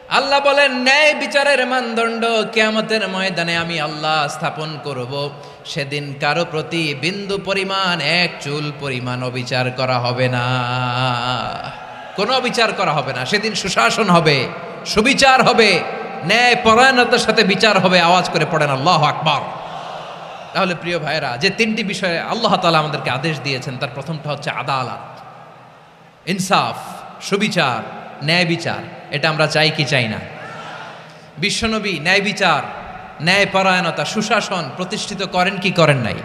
আল্লাহ বলেন ন্যায় বিচারের মানদণ্ড কিয়ামতের ময়দানে আমি আল্লাহ স্থাপন করব। সেদিন কারো প্রতি বিন্দু পরিমাণ, এক চুল পরিমাণ অবিচার করা হবে না, কোনো অবিচার করা হবে না। সেদিন সুশাসন হবে, সুবিচার হবে, ন্যায় পরায়ণতার সাথে বিচার হবে। আওয়াজ করে পড়েন আল্লাহু আকবার। তাহলে প্রিয় ভাইরা, যে তিনটি বিষয়ে আল্লাহ তাআলা আমাদেরকে আদেশ দিয়েছেন, তার প্রথমটা হচ্ছে আদালত, ইনসাফ, সুবিচার, ন্যায় বিচার। এটা আমরা চাই কি চাই না? বিশ্বনবী ন্যায় বিচার, ন্যায় পরায়ণতা, সুশাসন প্রতিষ্ঠিত করেন কি করেন নাই?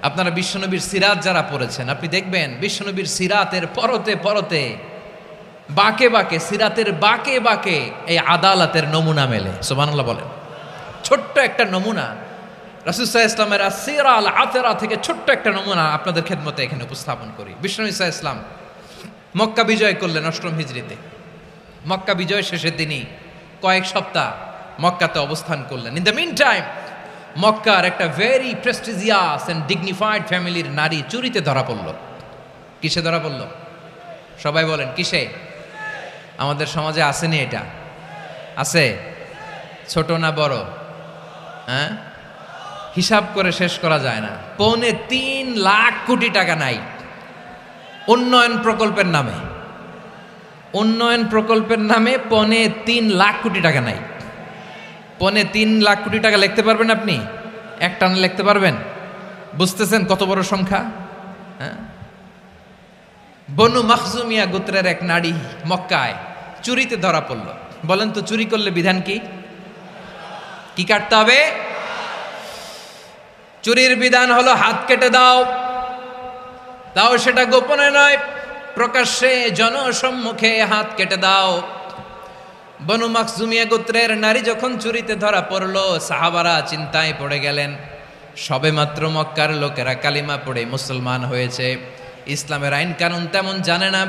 আপনারা বিশ্বনবীর সিরাত যারা পড়েছেন, আপনি দেখবেন বিশ্বনবীর সিরাতের পরতে পরতে, বাঁকে বাঁকে, সিরাতের বাঁকে বাঁকে এই আদালতের নমুনা মেলে। সুবহানাল্লাহ বলেন। ছোট্ট একটা নমুনা রাসূল সাল্লাল্লাহু আলাইহি ওয়াসাল্লামের আসসিরা আল আতেরা থেকে ছোট্ট একটা নমুনা আপনাদের খেদমতে এখানে উপস্থাপন করি। বিশ্বনবী সাল্লাল্লাহু আলাইহি ওয়াসাল্লাম মক্কা বিজয় করলেন ৮ম হিজরিতে। মক্কা বিজয় শেষে তিনি কয়েক সপ্তাহ মক্কাতে অবস্থান করলেন। ইন দ্য মিন টাইম মক্কার একটা ভেরি প্রেস্টিজিয়াস অ্যান্ড ডিগনিফাইড ফ্যামিলির নারী চুরিতে ধরা পড়ল। কিসে ধরা পড়ল? সবাই বলেন কিসে? আমাদের সমাজে আসেনি এটা? আছে? ছোট না বড়? হ্যাঁ, হিসাব করে শেষ করা যায় না। ৩.৫ লাখ কোটি টাকা নাই উন্নয়ন প্রকল্পের নামে। উন্নয়ন প্রকল্পের নামে ৩.৫ লাখ কোটি টাকা নাই। ৩.৫ লাখ কোটি টাকা লিখতে পারবেন আপনি? এক টানে লিখতে পারবেন? বুঝতেছেন কত বড় সংখ্যা? হ্যাঁ, বনু মাখজুমিয়া গোত্রের এক নারী মক্কায় চুরিতে ধরা পড়ল। বলেন তো চুরি করলে বিধান কি? কি কাটতে হবে? চুরির বিধান হলো হাত কেটে দাও। তাও সেটা গোপনে নয়, প্রকাশ্যে জনসম্মুখে হাত কেটে দাও। বনু মাখজুমিয়া গোত্রের নারী যখন চুরিতে ধরা পড়ল, সাহাবারা চিন্তায় পড়ে গেলেন। সবেমাত্র মক্কার লোকেরা কালিমা পড়ে মুসলমান হয়েছে, ইসলামের আইন কানুন তেমন জানে না,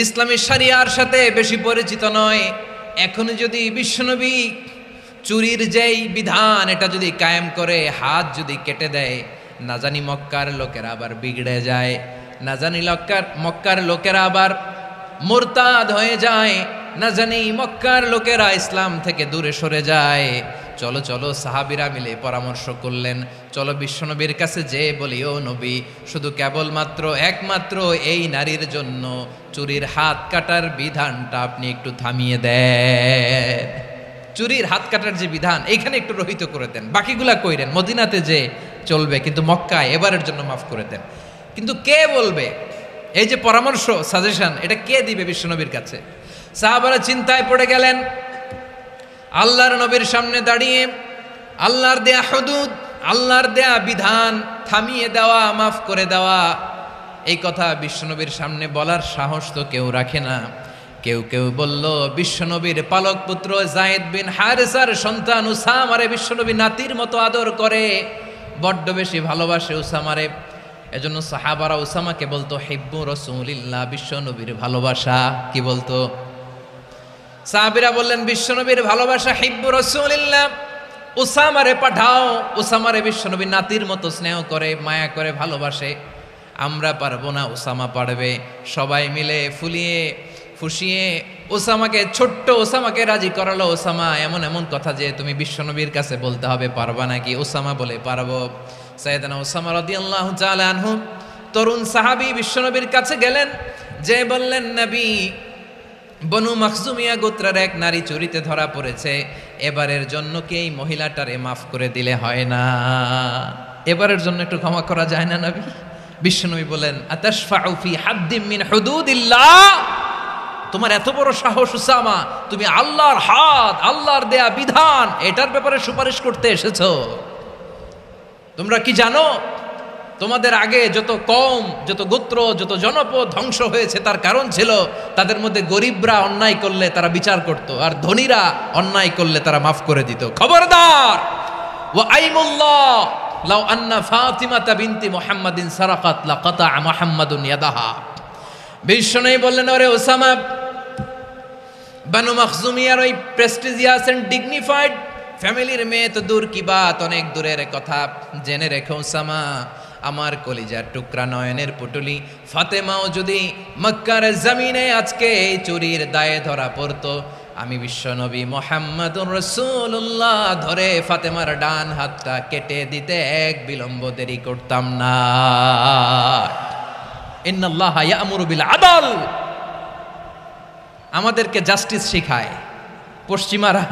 ইসলামী শরিয়ার সাথে বেশি পরিচিত নয়। এখনই যদি বিশ্বনবী চুরির যেই বিধান এটা যদি কায়েম করে হাত যদি কেটে দেয়, না জানি মক্কার লোকেরা আবার বিগড়ে যায়, না জানি মক্কার লোকেরা আবার মুরতাদ হয়ে যায়, না জানি মক্কার লোকেরা ইসলাম থেকে দূরে সরে যায়। চলো চলো, সাহাবীরা মিলে পরামর্শ করলেন, চলো বিশ্বনবীর কাছে যে বলি, ও নবী, শুধু কেবলমাত্র একমাত্র এই নারীর জন্য চুরির হাত কাটার বিধানটা আপনি একটু থামিয়ে দেন। চুরির হাত কাটার যে বিধান এইখানে একটু রহিত করে দেন, বাকিগুলা কইরেন মদিনাতে যে চলবে, কিন্তু মক্কায় এবারের জন্য মাফ করে দেন। কিন্তু কে বলবে? এই যে পরামর্শ, সাজেশন, এটা কে দিবে বিশ্বনবীর কাছে? সাহাবারা চিন্তায় পড়ে গেলেন। আল্লাহর নবীর সামনে দাঁড়িয়ে আল্লাহর দেয়া হুদুদ, আল্লাহর দেয়া বিধান থামিয়ে দেওয়া, মাফ করে দেওয়া, এই কথা বিশ্বনবীর সামনে বলার সাহস তো কেউ রাখে না। কেউ কেউ বলল, বিশ্বনবীর পালক পুত্র যায়েদ বিন হারেসার সন্তান উসামারে বিশ্বনবী নাতির মতো আদর করে, বড্ড বেশি ভালোবাসে উসামারে। এজন্য সাহাবারা উসামাকে বলতো হিব্বু রাসূলিল্লাহ, বিশ্বনবীর ভালোবাসা। কি বলতো? সাহাবীরা বললেন, বিশ্বনবীর ভালোবাসা হিব্বু রাসূলিল্লাহ, উসামারে পাঠাও। উসামারে বিশ্বনবী নাতির মতো স্নেহ করে, মায়া করে, ভালোবাসে। আমরা পারবো না, উসামা পারবে। সবাই মিলে ফুলিয়ে ফুসিয়ে ওসামাকে, ছোট্ট ওসামাকে রাজি করালো। ওসামা, এমন এমন কথা যে তুমি বিশ্বনবীর কাছে বলতে হবে, পারবা নাকি? ওসামা বলে, পারবো। সাইয়েদনা ওসামা রাদিয়াল্লাহু তাআলা আনহু তরুণ সাহাবী বিশ্বনবীর কাছে গেলেন, যে বললেন, নবী, বনু মাখজুমিয়া গোত্রের এক নারী চুরিতে ধরা পড়েছে, এবারের জন্য কি এই মহিলাটারে মাফ করে দিলে হয় না? এবারের জন্য একটু ক্ষমা করা যায় না নবী? বিশ্বনবী বলেন, আতাশফাউ ফি হাদ্দিম মিন হুদুদিল্লাহ, তোমার এত বড় সাহস উসামা, তুমি আল্লাহর হাত, আল্লাহর দেয়া বিধান, এটার ব্যাপারে সুপারিশ করতে এসেছো? তোমরা কি জানো তোমাদের আগে যত কওম, যত গোত্র, যত জনপদ ধ্বংস হয়েছে, তার কারণ ছিল তাদের মধ্যে গরিবরা অন্যায় করলে তারা বিচার করত, আর ধনীরা অন্যায় করলে তারা মাফ করে দিত। খবরদার! ওয়া আইমুল্লাহ লাউ আন্না ফাতিমাতা বিনতি মুহাম্মাদিন সারাকাত লাকাতা মুহাম্মাদুন ইয়াদাহা। বিশ্বনবী বললেন, ওরে ওসামা, বানু মাখজুমিয়ার ওই প্রেস্টিজিয়াস এন্ড ডিগনিফাইড ফ্যামিলির মেয়ে তো দূর কি বাত, অনেক দূরের কথা। জেনে রেখো ওসামা, আমার কলিজার টুকরা, নয়নের পুটুলি ফাতেমাও যদি মক্কার জমিনে আজকে এই চুরির দায়ে ধরা পড়তো, আমি বিশ্বনবী মুহাম্মদুর রাসূলুল্লাহ ধরে ফাতেমার ডান হাতটা কেটে দিতে এক বিলম্ব দেরি করতাম না। ইন্নাল্লাহা ইয়া'মুরু বিল আদল, আমাদেরকে জাস্টিস শিখায়। পশ্চিমারা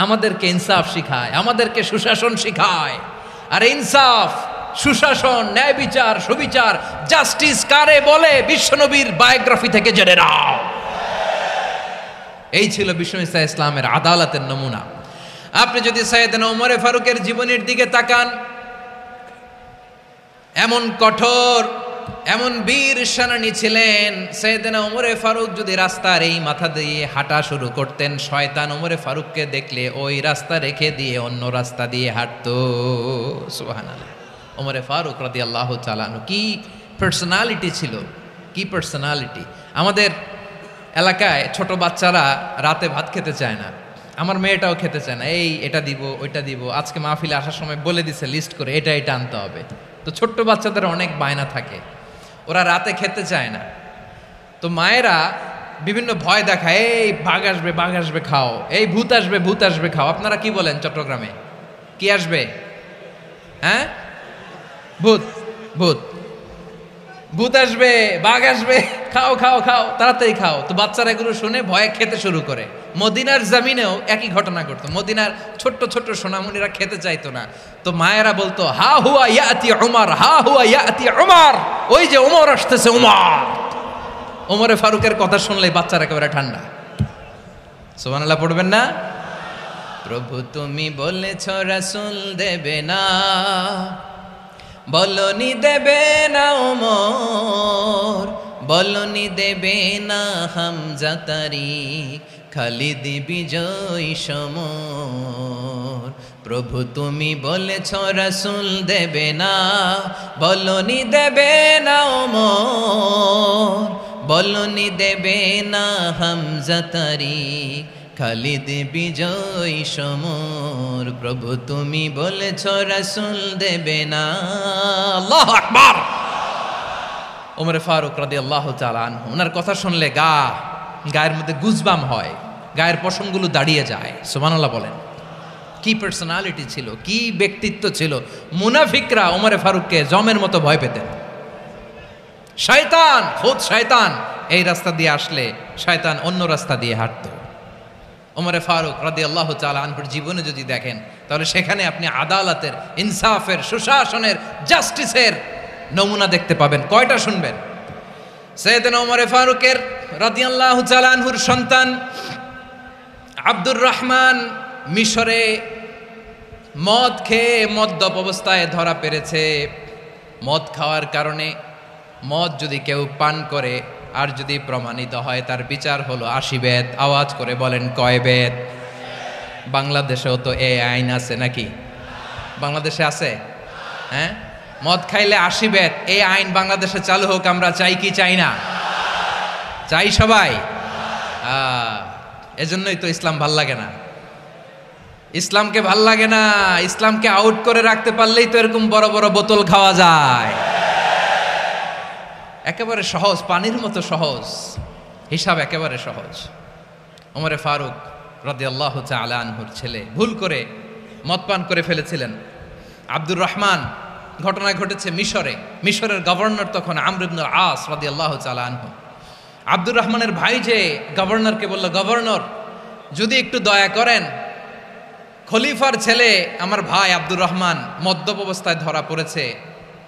আমাদেরকে ইনসাফ শিখায়, আমাদেরকে সুশাসন শিখায়। আর ইনসাফ, সুশাসন, ন্যায় বিচার, সুবিচার, জাস্টিস কারে বলে বিশ্বনবীর বায়োগ্রাফি থেকে জেনে নাও। এই ছিল বিশ্ব ইসলামের আদালতের নমুনা। আপনি যদি সাইয়েদনা ওমর ফারুকের জীবনের দিকে তাকান, এমন কঠোর, এমন বীর সেনানী ছিলেন। সাইয়েদনা ওমর ফারুক যদি রাস্তার এই মাথা দিয়ে হাঁটা শুরু করতেন, শয়তান ওমর ফারুককে দেখলে ওই রাস্তা রেখে দিয়ে অন্য রাস্তা দিয়ে হাঁটতো। সুবহানাল্লাহ। ওমর ফারুক রাদিয়াল্লাহু তাআলা আনহু কি পার্সোনালিটি ছিল, কি পার্সোনালিটি। আমাদের এলাকায় ছোট বাচ্চারা রাতে ভাত খেতে চায় না, আমার মেয়েটাও খেতে চায় না। এই এটা দিব, ওইটা দিব, আজকে মাহফিলে আসার সময় বলে দিছে লিস্ট করে এটা এটা আনতে হবে। তো ছোট্ট বাচ্চাদের অনেক বায়না থাকে, ওরা রাতে খেতে চায় না। তো মায়েরা বিভিন্ন ভয় দেখায়, এই বাঘ আসবে, বাঘ আসবে খাও, এই ভূত আসবে, ভূত আসবে খাও। আপনারা কি বলেন চট্টগ্রামে? কি আসবে? হ্যাঁ, ভূত, ভূত, ভূত আসবে, বাঘ আসবে, খাও খাও খাও, তাড়াতাড়ি খাও। তো বাচ্চারা এগুলো শুনে ভয়ে খেতে শুরু করে। মদিনার জামিনেও একই ঘটনা ঘটতো। মদিনার ছোট্ট ছোট্ট সোনামণিরা খেতে চাইতো না। তো মায়েরা বলতো, হা হুয়া ইয়াতি উমর, হা হুয়া ইয়াতি উমর, ওই যে ওমর আসতেছে, ওমর। ওমরে ফারুকের কথা শুনলে বাচ্চারা একেবারে ঠান্ডা। সুবহানাল্লাহ পড়বেন না? প্রভু তুমি বলেছ রাসূল দেবে না, বলনি দেবে না ওমর, বলনি দেবে না হামজা তারিক, খালিদ বিজয় সমর। প্রভু তুমি বলেছ রাসূল দেবে না, বলনি দেবে না ওমর, বলনি দেবে না হামজা তারিক, খালিদ বিজয় সমর। প্রভু তুমি বলেছ রাসূল দেবে না। আল্লাহু আকবার। ওমর ফারুক রাদিয়াল্লাহু তাআলা আনহু, ওনার কথা শুনলে গায়ের মধ্যে গুজবাম হয়, গায়ের পশমগুলো দাঁড়িয়ে যায়। সুবহানাল্লাহ বলেন। কি পার্সোনালিটি ছিল, কি ব্যক্তিত্ব ছিল। মুনাফিকরা ওমর ফারুককে জমের মতো ভয় পেতেন। শয়তান, খুদ শয়তান এই রাস্তা দিয়ে আসলে শয়তান অন্য রাস্তা দিয়ে হাঁটতো। ওমর ফারুক রাদিয়াল্লাহু তাআলা আনহুর জীবনে যদি দেখেন, তাহলে সেখানে আপনি আদালতের, ইনসাফের, সুশাসনের, জাস্টিসের নমুনা দেখতে পাবেন। কয়টা শুনবেন? সাইয়েদনা ওমর ফারুকের রাদিয়াল্লাহু তাআলা আনহুর সন্তান আব্দুর রহমান মিশরে মদ খেয়ে মদ্যপ অবস্থায় ধরা পড়েছে। মদ খাওয়ার কারণে, মদ যদি কেউ পান করে আর যদি প্রমাণিত হয়, তার বিচার হলো 80 বেত। আওয়াজ করে বলেন কয় বেত? বাংলাদেশেও তো এই আইন আছে নাকি? বাংলাদেশে আছে? হ্যাঁ, মদ খাইলে 80 বেত, এই আইন বাংলাদেশে চালু হোক। আমরা চাই কি চাই না? চাই সবাই। এজন্যই তো ইসলাম ভাল লাগে না। ইসলামকে ভাল লাগে না। ইসলামকে আউট করে রাখতে পারলেই তো এরকম বড় বড় বোতল খাওয়া যায়। একেবারে সহজ, পানির মতো সহজ, হিসাব একেবারে সহজ। ওমর ফারুক রাদিয়াল্লাহু তাআলা আনহুর ছেলে ভুল করে মদ পান করে ফেলেছিলেন। আব্দুর রহমান, ঘটনা ঘটেছে মিশরে। মিশরের গভর্নর তখন আমর ইবনুল আস রাদিয়াল্লাহু তাআলা আনহু। আব্দুর রহমানের ভাই যে গভর্নরকে বলল, গভর্নর যদি একটু দয়া করেন, খলিফার ছেলে আমার ভাই আব্দুর রহমান মদ্যপ অবস্থায় ধরা পড়েছে,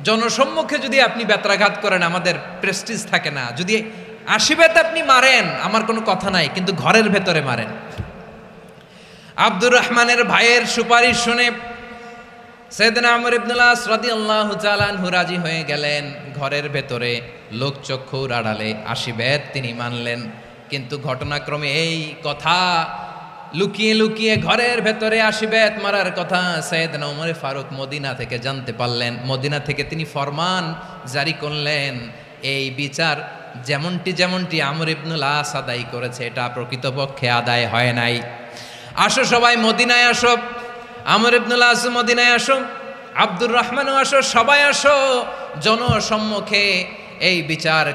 জনসম্মুখে যদি আপনি বেত্রাঘাত করেন আমাদের প্রেস্টিজ থাকে না, যদি 80 বেত আপনি মারেন আমার কোনো কথা নাই, কিন্তু ঘরের ভেতরে মারেন। আব্দুর রহমানের ভাইয়ের সুপারিশ শুনে সাইয়েদনা আমর ইবনুল আস রাদিয়াল্লাহু তাআলা আনহু রাজি হয়ে গেলেন। ঘরের ভেতরে লোকচক্ষুর আড়ালে 80 বেত তিনি মানলেন। কিন্তু ঘটনাক্রমে এই কথা লুকিয়ে লুকিয়ে ঘরের ভেতরে 80 বেত মারার কথা সাইয়েদনা ওমর ফারুক মদিনা থেকে জানতে পারলেন। মদিনা থেকে তিনি ফরমান জারি করলেন, এই বিচার যেমনটি আমর ইবনুল আস আদায় করেছে, এটা প্রকৃতপক্ষে আদায় হয় নাই। আসো সবাই মদিনায় আসো, আমর ইবনুল আস মদিনায় আসো, আব্দুর রহমানও আসো, সবাই আসো, জনসম্মুখে এই বিচার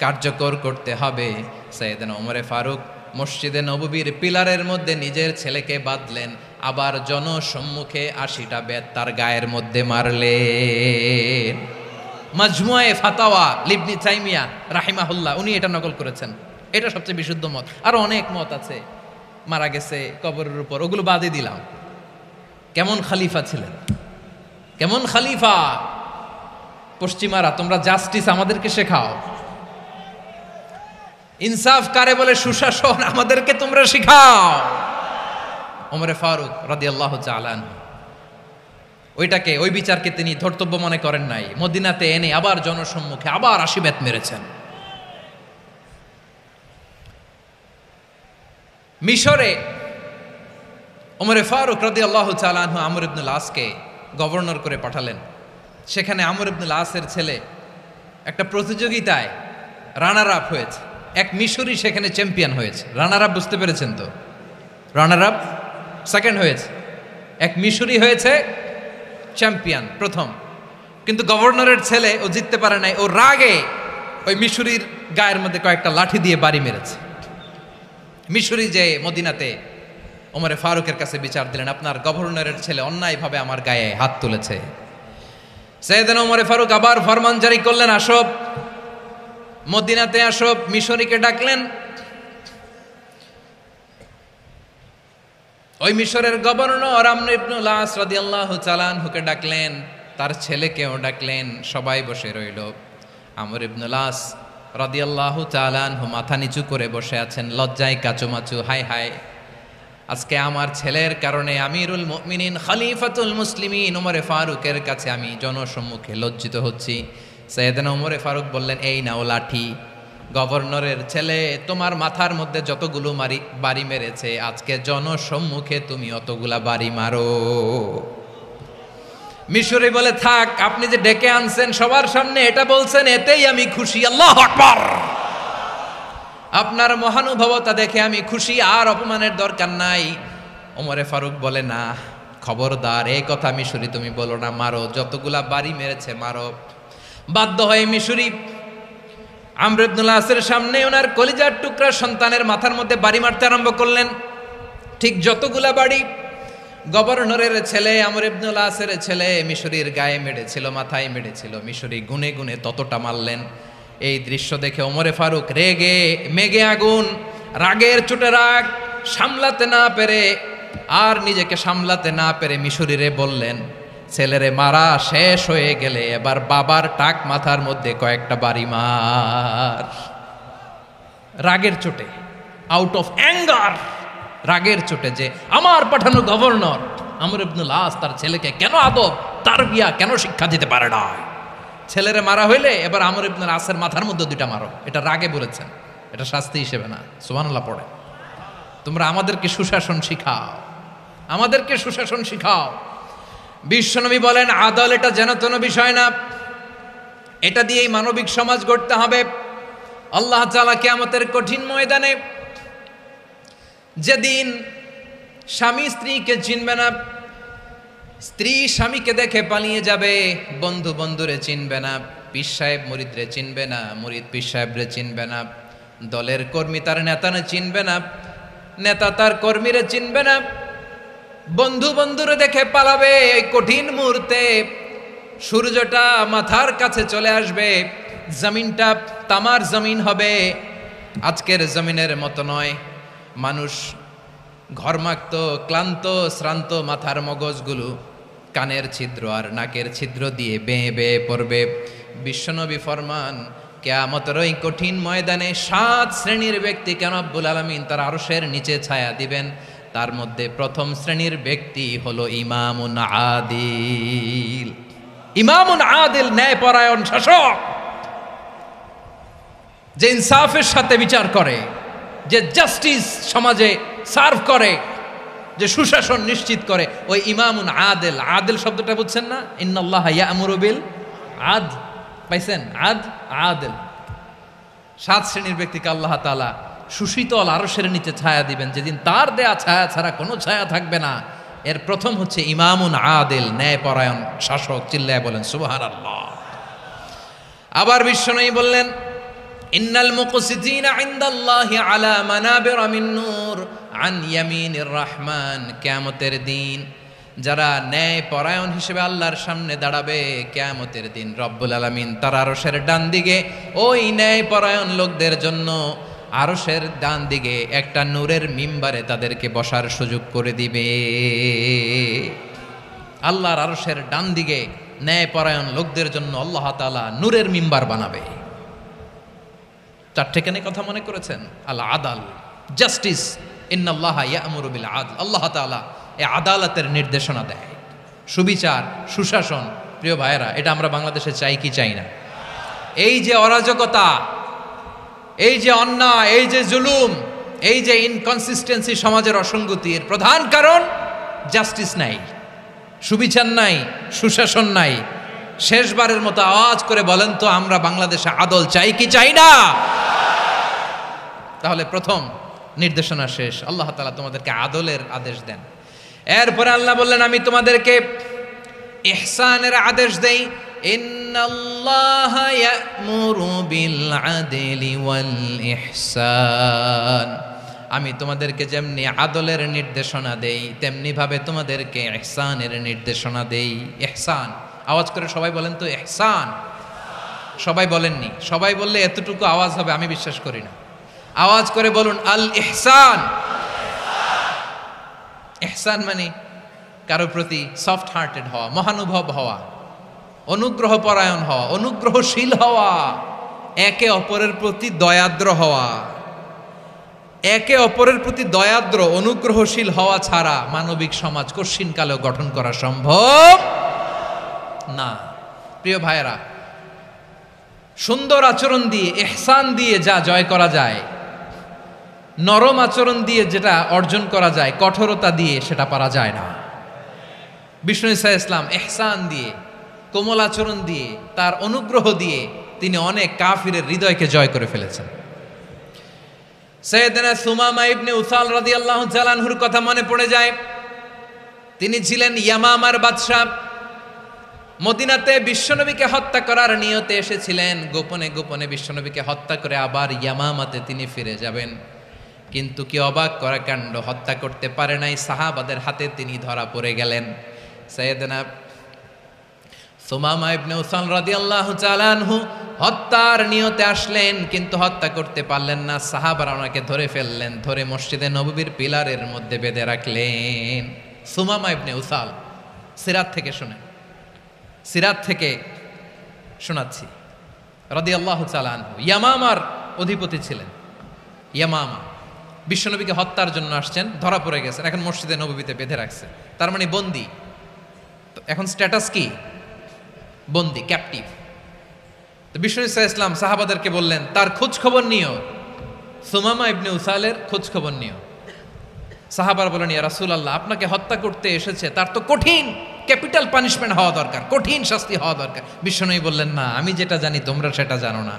কার্যকর করতে হবে। সাইয়েদনা ওমর ফারুক মসজিদে নববীর পিলারের মধ্যে নিজের ছেলেকে বাঁধলেন, আবার জনসম্মুখে 80টা বেত তার গায়ের মধ্যে মারলেন। মাজমুয়ে ফাতাওয়া লিবনি তাইমিয়া রাহিমাহুল্লাহ উনি এটা নকল করেছেন। এটা সবচেয়ে বিশুদ্ধ মত। আরো অনেক মত আছে, মারা গেছে কবরের উপর, ওগুলো বাদে দিলাম। কেমন খলিফা ছিলেন, কেমন খলিফা! পশ্চিমারা তোমরা জাস্টিস আমাদেরকে শেখাও, ইনসাফ কারে বলে সুশাসন আমাদেরকে তোমরা শিখাও। ওমরে ফারুক রাদিয়াল্লাহু তাআলা আনহু ওইটাকে, ওই বিচারকে তিনি ধর্তব্য মনে করেন নাই। মদিনাতে এনে আবার জনসম্মুখে আবার 80 বেত মেরেছেন। মিশরে ওমরে ফারুক রাদিয়াল্লাহু তাআলা আনহু আমর ইবনুল আসকে গভর্নর করে পাঠালেন। সেখানে আমর ইবনুল আসের ছেলে একটা প্রতিযোগিতায় রানার আপ হয়েছে। এক মিশরি সেখানে চ্যাম্পিয়ন হয়েছে। রানার আপ বুঝতে পেরেছেন তো? রানার আপ সেকেন্ড হয়েছে, এক মিশরি হয়েছে চ্যাম্পিয়ন প্রথম। কিন্তু গভর্নরের ছেলে ও জিততে পারে নাই। ও রাগে ওই মিশরির গায়ের মধ্যে কয়েকটা লাঠি দিয়ে বাড়ি মেরেছে। মিশরি যে মদিনাতে ওমরে ফারুকের কাছে বিচার দিলেন, আপনার গভর্নরের ছেলে অন্যায়ভাবে আমার গায়ে হাত তুলেছে। সাইয়েদনা ওমরে ফারুক আবার ফরমান জারি করলেন, আসো মদিনাতে আসো। মিশরীকে ডাকলেন। ওই মিশরের গভর্নর আমর ইবনুল আস রাদিয়াল্লাহু তাআলা আনহুকে ডাকলেন, তার ছেলেকেও ডাকলেন। সবাই বসে রইল। আমর ইবনুল আস রাদিয়াল্লাহু তাআলা আনহু মাথা নিচু করে বসে আছেন, লজ্জায় কাচুমাচু। হায় হায়, আজকে আমার ছেলের কারণে আমিরুল মুমিনিন খলিফাতুল মুসলিমিন ওমরে ফারুকের কাছে আমি জনসম্মুখে লজ্জিত হচ্ছি। সাইয়েদনা ওমরে ফারুক বললেন, এই নাও লাঠি। গভর্নরের ছেলে তোমার মাথার মধ্যে যতগুলো বাড়ি মেরেছে, আজকে জনসম্মুখে তুমি অতগুলা বাড়ি মারো। মিশরি বলে, থাক, আপনি যে ডেকে আনছেন সবার সামনে এটা বলছেন, এতেই আমি খুশি। আল্লাহু আকবার! আপনার মহানুভবতা দেখে আমি খুশি, আর অপমানের দরকার নাই। ওমরে ফারুক বলে, না, খবরদার, এই কথা মিশরি তুমি বলো না, মারো, যতগুলা বাড়ি মেরেছে মারো। বাধ্য হয়ে মিশরি আমর ইবনুল আসের সামনে ওনার কলিজার টুকরা সন্তানের মাথার মধ্যে বাড়ি মারতে আরম্ভ করলেন। ঠিক যতগুলা বাড়ি গভর্নরের ছেলে আমর ইবনুল আসের ছেলে মিশরির গায়ে মেরেছিল, মাথায় মেরেছিল, মিশরি গুনে গুনে ততটা মারলেন। এই দৃশ্য দেখে ওমরে ফারুক রেগে মেগে আগুন, রাগের চোটে রাগ সামলাতে না পেরে, আর নিজেকে সামলাতে না পেরে মিশরিরে বললেন, ছেলেরে মারা শেষ হয়ে গেলে এবার বাবার টাক মাথার মধ্যে কয়েকটা বাড়ি মার। রাগের চোটে, আউট অফ অ্যাঙ্গার, রাগের চোটে, যে আমার পাঠানো গভর্নর আমর ইবনুল আস তার ছেলেকে কেন আদব তারবিয়া কেন শিক্ষা দিতে পারে না। ছেলেরে মারা হইলে এবার আমর ইবনুল আসের মাথার মধ্যে 2টা মারো। এটা রাগে বলেছেন, এটা শাস্তি হিসেবে না। সুবহানাল্লাহ পড়ে। তোমরা আমাদেরকে সুশাসন শিখাও, আমাদেরকে সুশাসন শিখাও। বিশ্বনবী বলেন, আদল এটা যেন তেন বিষয় না, এটা দিয়েই মানবিক সমাজ গড়তে হবে। আল্লাহ তাআলা কিয়ামতের কঠিন ময়দানে, যেদিন স্বামী স্ত্রীকে চিনবে না, স্ত্রী স্বামীকে দেখে পালিয়ে যাবে, বন্ধু বন্ধুরে চিনবে না, পীর সাহেব মুরিদরে চিনবে না, মুরিদ পীর সাহেবরে চিনবে না, দলের কর্মী তার নেতারে চিনবে না, নেতা তার কর্মীরে চিনবে না, বন্ধু বন্ধুরে দেখে পালাবে। এই কঠিন মুহূর্তে সূর্যটা মাথার কাছে চলে আসবে, জমিনটা তামার জমিন হবে, আজকের জমিনের মতো নয়। মানুষ ঘর্মাক্ত, ক্লান্ত, শ্রান্ত মাথার মগজগুলো কানের ছিদ্র আর নাকের ছিদ্র দিয়ে বেয়ে বেয়ে পড়বে। বিশ্বনবী ফরমান, কিয়ামতের ওই কঠিন ময়দানে 7 শ্রেণীর ব্যক্তিকে রব্বুল আলামিন তার আরশের নিচে ছায়া দিবেন। তার মধ্যে প্রথম শ্রেণীর ব্যক্তি হলো ইমামুন আদিল। ইমামুন আদিল, ন্যায়পরায়ণ শাসক, যে ইনসাফের সাথে বিচার করে, যে জাস্টিস সমাজে সার্ভ করে, যে সুশাসন নিশ্চিত করে, ওই ইমামুন আদিল। আদিল শব্দটা বুঝছেন না? ইন্নাল্লাহা ইয়া'মুরু বিল আদল, পাইছেন? আদিল। 7 শ্রেণীর ব্যক্তিকে আল্লাহ তাআলা সুশীতল আরশের নিচে ছায়া দিবেন, যেদিন তার দেয়া ছায়া ছাড়া কোনো ছায়া থাকবে না। এর প্রথম হচ্ছে ইমামুন আদিল, ন্যায়পরায়ণ শাসক। চিল্লায় বলেন সুবহানাল্লাহ। আবার বিশ্বনবী বললেন, ইন্নাল মুকসিতিনা ইনদাল্লাহি আলা মানাবিরা মিন নূর আন ইয়ামিনির রহমান, কিয়ামতের দিন যারা ন্যায় পরায়ণ হিসেবে আল্লাহর সামনে দাঁড়াবে কিয়ামতের দিন রব্বুল আলামিন তার আরশের ডান দিকে ওই ন্যায় পরায়ণ লোকদের জন্য আরশের ডান দিকে একটা নূরের মিম্বারে তাদেরকে বসার সুযোগ করে দিবে। আল্লাহর আরশের ডান দিকে ন্যায় পরায়ণ লোকদের জন্য আল্লাহ তাআলা নূরের মিম্বার বানাবে। চারটেখানে কথা মনে করেছেন? আল আদাল, জাস্টিস, ইন্নাল্লাহা ইয়া'মুরু বিল আদল। আল্লাহ তাআলা এই আদালতের নির্দেশনা দেয়, সুবিচার, সুশাসন। প্রিয় ভাইয়েরা, এটা আমরা বাংলাদেশে চাই কি চাই না? এই যে অরাজকতা, এই যে অন্যায়, এই যে জুলুম, এই যে ইনকনসিস্টেন্সি সমাজের অসঙ্গতির প্রধান কারণ জাস্টিস নাই, সুবিচার নাই, সুশাসন নাই। শেষবারের মতো আওয়াজ করে বলেন তো, আমরা বাংলাদেশে আদল চাই কি চাই না? তাহলে প্রথম নির্দেশনা শেষ, আল্লাহ তাআলা তোমাদেরকে আদলের আদেশ দেন। এরপরে আল্লাহ বললেন, আমি তোমাদেরকে ইহসানের আদেশ দেই। ইন্নাল্লাহা ইয়া'মুরু বিল আদলি ওয়াল ইহসান। আমি তোমাদেরকে যেমনি আদলের নির্দেশনা দেই তেমনি ভাবে তোমাদেরকে ইহসানের নির্দেশনা দেই। ইহসান, আওয়াজ করে সবাই বলেন তো ইহসান। সবাই বলেননি, সবাই বললে এতটুকু আওয়াজ হবে আমি বিশ্বাস করি না। আওয়াজ করে বলুন আল ইহসান। ইহসান মানে কারো প্রতি সফট হার্টেড হওয়া, মহানুভব হওয়া, অনুগ্রহ পরায়ণ হওয়া, অনুগ্রহশীল হওয়া, একে অপরের প্রতি দয়াদ্র হওয়া। একে অপরের প্রতি দয়াদ্র অনুগ্রহশীল হওয়া ছাড়া মানবিক সমাজ কশিনকালেও গঠন করা সম্ভব না। প্রিয় ভাইয়েরা, সুন্দর আচরণ দিয়ে, ইহসান দিয়ে যা জয় করা যায়, নরম আচরণ দিয়ে যেটা অর্জন করা যায়, কঠোরতা দিয়ে সেটা পারা যায় না। বিষ্ণু ঈসা ইসলাম ইহসান দিয়ে, কোমল আচরণ দিয়ে, তার অনুগ্রহ দিয়ে তিনি অনেক কাফিরের হৃদয়কে জয় করে ফেলেছেন। সাইয়েদনা সুমামা ইবনে উসাল রাদিয়াল্লাহু তাআলা আনহুর কথা মনে পড়ে যায়। তিনি ছিলেন ইয়ামামার বাদশা। মদিনাতে বিশ্বনবীকে হত্যা করার নিয়তে এসেছিলেন, গোপনে গোপনে বিশ্বনবীকে হত্যা করে আবার ইয়ামামাতে তিনি ফিরে যাবেন। কিন্তু কি অবাক করা কাণ্ড, হত্যা করতে পারে নাই, সাহাবাদের হাতে তিনি ধরা পড়ে গেলেন। সাইয়েদনা সুমামা ইবনে উসাল রাদিয়াল্লাহু তাআলা আনহু হত্যার নিয়তে আসলেন, কিন্তু হত্যা করতে পারলেন না। সাহাবারা ওনাকে ধরে ফেললেন, ধরে মসজিদে নববীর পিলারের মধ্যে বেঁধে রাখলেন। সুমামা ইবনে উসাল, সিরাত থেকে শুনেন, সিরাত থেকে শোনাচ্ছি। রাদিয়াল্লাহু তাআলা আনহু ইয়ামামার অধিপতি ছিলেন। ইয়ামামা বিশ্বনবীকে হত্যার জন্য আসছেন, ধরা পড়ে গেছেন, এখন মসজিদে নববীতে বেঁধে রাখছে, তার মানে বন্দী। এখন স্ট্যাটাস কি? বন্দী, ক্যাপটিভ। তো বিষ্ণু ঈসা ইসলাম সাহাবাদেরকে বললেন, তার খোঁজ খবর নিও, সুমামা ইবনে উসালের খোঁজ খবর নিও। সাহাবার বলেন, ইয়া রাসূলুল্লাহ, আপনাকে হত্যা করতে এসেছে, তার তো কঠিন ক্যাপিটাল পানিশমেন্ট হওয়া দরকার, কঠিন শাস্তি হওয়া দরকার। বিশ্বনবী বললেন, না, আমি যেটা জানি তোমরা সেটা জানো না,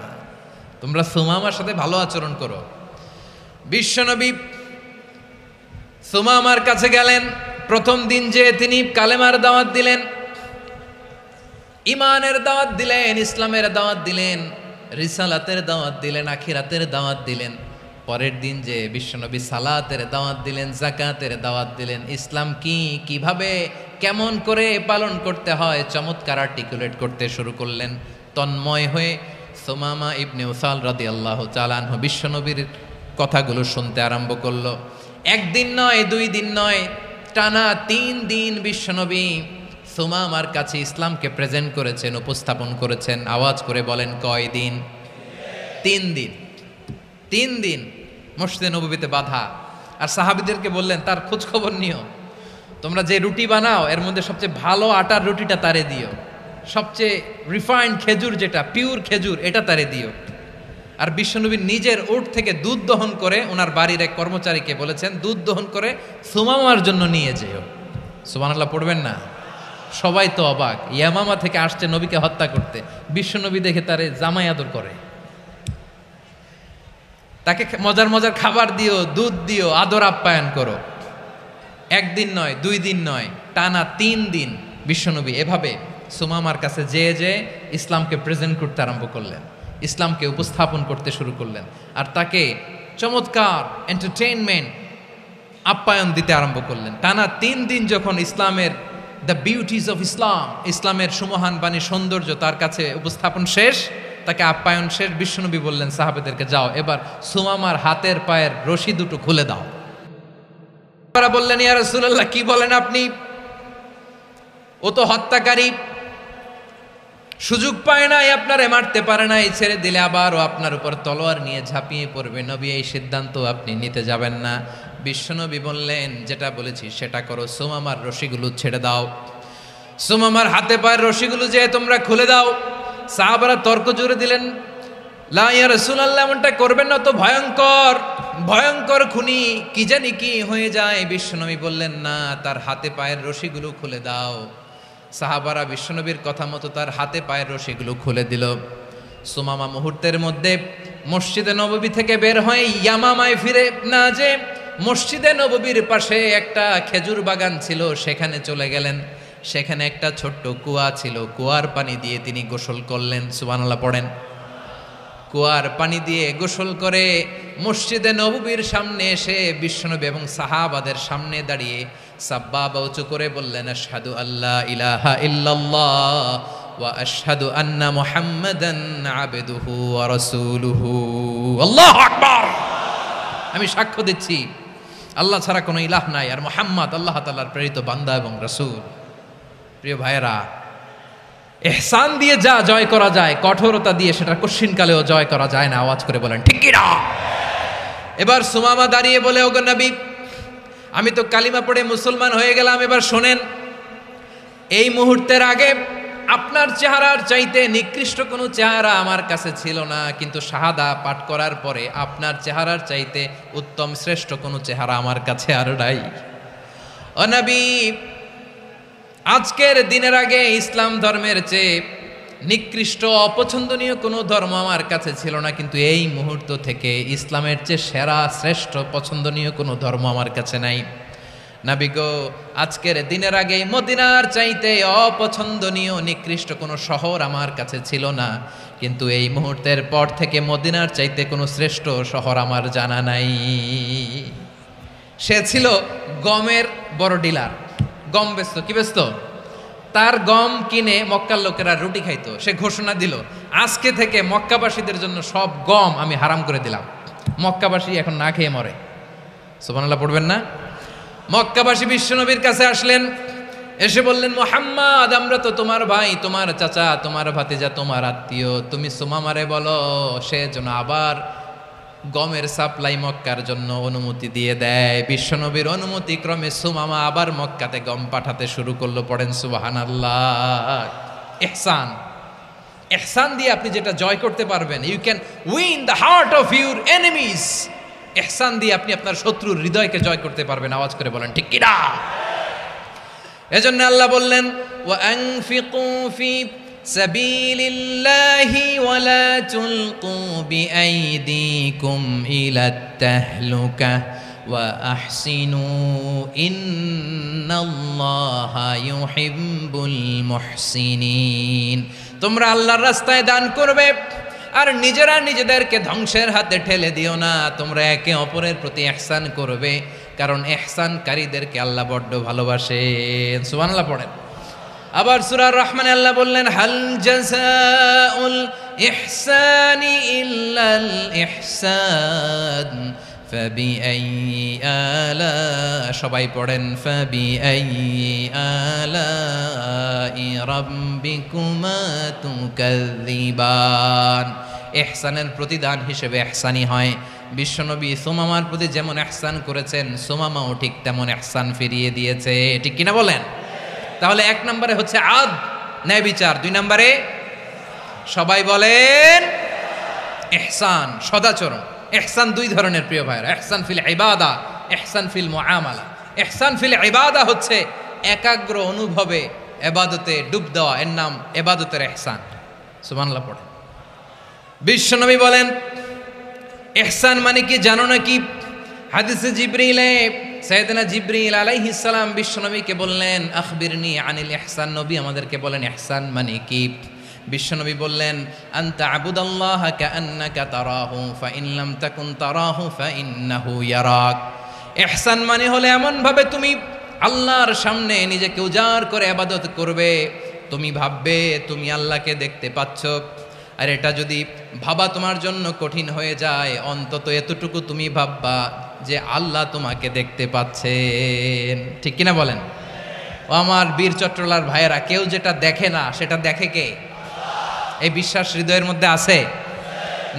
তোমরা সুমামার সাথে ভালো আচরণ করো। বিশ্বনবী সুমামার কাছে গেলেন। প্রথম দিন যে তিনি কালেমার দাওয়াত দিলেন, ইমানের দাওয়াত দিলেন, ইসলামের দাওয়াত দিলেন, রিসালাতের দাওয়াত দিলেন, আখিরাতের দাওয়াত দিলেন। পরের দিন যে বিশ্বনবী সালাতের দাওয়াত দিলেন, যাকাতের দাওয়াত দিলেন, ইসলাম কি, কিভাবে, কেমন করে পালন করতে হয় চমৎকার আর্টিকুলেট করতে শুরু করলেন। তন্ময় হয়ে সুমামা ইবনে উসাল রাদিয়াল্লাহু তাআলা আনহু বিশ্বনবীর কথাগুলো শুনতে আরম্ভ করলো। একদিন নয়, দুই দিন নয়, টানা 3 দিন বিশ্বনবী সুমামার কাছে ইসলামকে প্রেজেন্ট করেছেন, উপস্থাপন করেছেন। আওয়াজ করে বলেন, কয় দিন? 3 দিন। 3 দিন মসজিদে নববীতে বাঁধা। আর সাহাবীদেরকে বললেন, তার খোঁজ খবর নিও, তোমরা যে রুটি বানাও এর মধ্যে সবচেয়ে ভালো আটার রুটিটা তারে দিও, সবচেয়ে রিফাইন্ড খেজুর, যেটা পিওর খেজুর, এটা তারে দিও। আর বিশ্বনবী নিজের উট থেকে দুধ দহন করে ওনার বাড়ির এক কর্মচারীকে বলেছেন, দুধ দহন করে সুমামার জন্য নিয়ে যেও। সুবহানাল্লাহ পড়বেন না? সবাই তো অবাক, ইয়ামামা থেকে আসছে নবীকে হত্যা করতে, বিশ্বনবী দেখে তারে জামাই আদর করে, তাকে মজার মজার খাবার দিও, দুধ দিও, আদর আপ্যায়ন করো। একদিন নয়, 2 দিন নয়, টানা 3 দিন বিশ্বনবী এভাবে সুমামার কাছে যেয়ে ইসলামকে প্রেজেন্ট করতে আরম্ভ করলেন। ইসলামকে উপস্থাপন করতে শুরু করলেন, আর তাকে চমৎকার এন্টারটেইনমেন্ট আপ্যায়ন দিতে আরম্ভ করলেন। টানা 3 দিন যখন ইসলামের দ্য বিউটিজ অফ ইসলাম, ইসলামের সুমহান বাণী সৌন্দর্য তার কাছে উপস্থাপন শেষ, তাকে আপ্যায়ন শেষ, বিশ্বনবী বললেন সাহাবেদেরকে, যাও এবার সুমামার হাতের পায়ের রশি দুটো খুলে দাও। তারা বললেন, ইয়া রাসূলুল্লাহ, কি বলেন আপনি? ও তো হত্যাকারী, সুযোগ পায় নাই, আপনারে মারতে পারে নাই, ছেড়ে দিলে আবারও আপনার উপর তলোয়ার নিয়ে ঝাঁপিয়ে পড়বে। নবী, এই সিদ্ধান্ত আপনি নিতে যাবেন না। বিশ্বনবী বললেন, যেটা বলেছি সেটা করো, সুমামার রশিগুলো ছেড়ে দাও, সুমামার হাতে পায়ের রশিগুলো যে তোমরা খুলে দাও। সাহাবারা তর্ক জুড়ে দিলেন, লা ইয়া রাসূলুল্লাহ, এমনটা করবেন না, তো ভয়ঙ্কর ভয়ঙ্কর খুনি, কি জানি কি হয়ে যায়। বিশ্বনবী বললেন, না, তার হাতে পায়ের রশিগুলো খুলে দাও। সাহাবারা বিশ্বনবীর কথা মতো তার হাতে পায়ের রশিগুলো খুলে দিল। সুমামা মুহূর্তের মধ্যে মসজিদে নববী থেকে বের হয়ে ইয়ামামায় ফিরে না যে মসজিদে নববীর পাশে একটা খেজুর বাগান ছিল, সেখানে চলে গেলেন। সেখানে একটা ছোট্ট কুয়া ছিল, কুয়ার পানি দিয়ে তিনি গোসল করলেন। সুবহানাল্লাহ পড়েন। কুয়ার পানি দিয়ে গোসল করে মসজিদে নববীর সামনে এসে বিশ্বনবী এবং সাহাবাদের সামনে দাঁড়িয়ে সাব্বাবা উঁচু করে বললেন, আশহাদু আল্লা ইলাহা ইল্লাল্লাহ ওয়া আশহাদু আন্না মুহাম্মাদান আবদুহু ওয়া রাসূলুহু। আল্লাহু আকবার। আমি সাক্ষ্য দিচ্ছি আল্লাহ ছাড়া কোনো ইলাহ নাই, আর মুহাম্মদ আল্লাহ তাআলার প্রেরিত বান্দা এবং রাসূল। প্রিয় ভাইয়েরা, ইহসান দিয়ে যা জয় করা যায়, কঠোরতা দিয়ে সেটা কঠিনকালেও জয় করা যায় না। আওয়াজ করে বলেন ঠিক কি না? এবার সুমামা দাঁড়িয়ে বলে, ওগো নবী, আমি তো কালিমা পড়ে মুসলমান হয়ে গেলাম, এবার শোনেন, এই মুহূর্তের আগে আপনার চেহারার চাইতে নিকৃষ্ট কোনো চেহারা আমার কাছে ছিল না, কিন্তু শাহাদা পাঠ করার পরে আপনার চেহারার চাইতে উত্তম শ্রেষ্ঠ কোনো চেহারা আমার কাছে আর নাই। ও নবী, আজকের দিনের আগে ইসলাম ধর্মের চেয়ে নিকৃষ্ট অপছন্দনীয় কোনো ধর্ম আমার কাছে ছিল না, কিন্তু এই মুহূর্ত থেকে ইসলামের চেয়ে সেরা শ্রেষ্ঠ পছন্দনীয় কোনো ধর্ম আমার কাছে নাই। নবী গো, আজকের দিনের আগে মদিনার চাইতে অপছন্দনীয় নিকৃষ্ট কোনো শহর আমার কাছে ছিল না, কিন্তু এই মুহূর্তের পর থেকে মদিনার চাইতে কোনো শ্রেষ্ঠ শহর আমার জানা নাই। সে ছিল গমের বড় ডিলার, গম বেচত। কি বেচত? তার গম কিনে মক্কার লোকেরা রুটি খাইতো। সে ঘোষণা দিল, আজকে থেকে মক্কাবাসীদের জন্য সব গম আমি হারাম করে দিলাম, মক্কাবাসী এখন না খেয়ে মরে। সুবহানাল্লাহ পড়বেন না? মক্কাবাসী বিশ্বনবীর কাছে আসলেন, এসে বললেন, মুহাম্মদ, আমরা তো তোমার ভাই, তোমার চাচা, তোমার ভাতিজা, তোমার আত্মীয়, তুমি সুমামারে বলো সে যেন আবার গমের সাপ্লাই মক্কার জন্য অনুমতি দিয়ে দেয়। বিশ্বনবীর অনুমতি ক্রমে সুমামা আবার মক্কাতে গম পাঠাতে শুরু করলো। পড়েন সুবহানাল্লাহ। ইহসান, ইহসান দিয়ে আপনি যেটা জয় করতে পারবেন, you can win the heart of your enemies. ইহসান দিয়ে আপনি আপনার শত্রুর হৃদয়কে জয় করতে পারবেন। আওয়াজ করে বলেন ঠিক কি না? এজন্য আল্লাহ বললেন, ওয়া আনফিকু ফি সাবিলিল্লাহি ওয়া লা তুলকু বিআইদিকুম ইলাত তাহলুকা ওয়া আহসিনু ইন্নাল্লাহা ইউহিব্বুল মুহসিনিন। তোমরা আল্লাহর রাস্তায় দান করবে আর নিজেরা নিজেদেরকে ধ্বংসের হাতে ঠেলে দিও না। তোমরা একে অপরের প্রতি ইহসান করবে, কারণ ইহসানকারীদেরকে আল্লাহ বড্ড ভালোবাসেন। সুবহানাল্লাহ পড়েন। আবার সূরা রহমানে আল্লাহ বললেন, হাল জাযাউল ইহসানি ইল্লাল ইহসান ফাবিআইয়ি আলা, সবাই পড়েন, ফাবিআইয়ি আলাই রাব্বিকুমা তুকাযযিবান। ইহসানের প্রতিদান হিসেবে ইহসানি হয়। বিশ্বনবী সুমামার প্রতি যেমন ইহসান করেছেন, সুমামাও ঠিক তেমন ইহসান ফিরিয়ে দিয়েছে। ঠিক কিনা বলেন? তাহলে 1 নম্বরে হচ্ছে আদ, ন্যায় বিচার। 2 নম্বরে সবাই বলেন ইহসান, সদাচরণ। ইহসান 2 ধরনের প্রিয় ভাইরা, ইহসান ফিল ইবাদা, ইহসান ফিল মুআমালা। ইহসান ফিল ইবাদা হচ্ছে একাগ্র অনুভবে ইবাদতে ডুব দেওয়া, এর নাম ইবাদতের ইহসান। সুবহানাল্লাহ পড়েন। বিশ্বনবী বলেন, ইহসান মানে কি জানো নাকি? হাদিসে জিবরিলে সাইয়েদনা জিবরিল আলাইহিস সালাম বিশ্বনবীকে বললেন, আখবিরনি আনিল ইহসান। নবী আমাদেরকে বলেন ইহসান মানে কি? বিশ্বনবী বললেন, আনতা আবুদাল্লাহ কাআন্নাকা তারাহু ফাইন লাম তাকুন তারাহু ফাইন্নাহু ইয়ারাক। ইহসান মানে হলো এমন ভাবে তুমি আল্লাহর সামনে নিজেকে উজাড় করে ইবাদত করবে, তুমি ভাববে তুমি আল্লাহকে দেখতে পাচ্ছ। আর এটা যদি ভাবা তোমার জন্য কঠিন হয়ে যায়, অন্তত এতটুকু তুমি ভাববা যে আল্লাহ তোমাকে দেখতে পাচ্ছেন। ঠিক কিনা বলেন? ও আমার বীর চট্টলার ভাইয়েরা, কেউ যেটা দেখে না সেটা দেখে কে? এই বিশ্বাস হৃদয়ের মধ্যে আছে?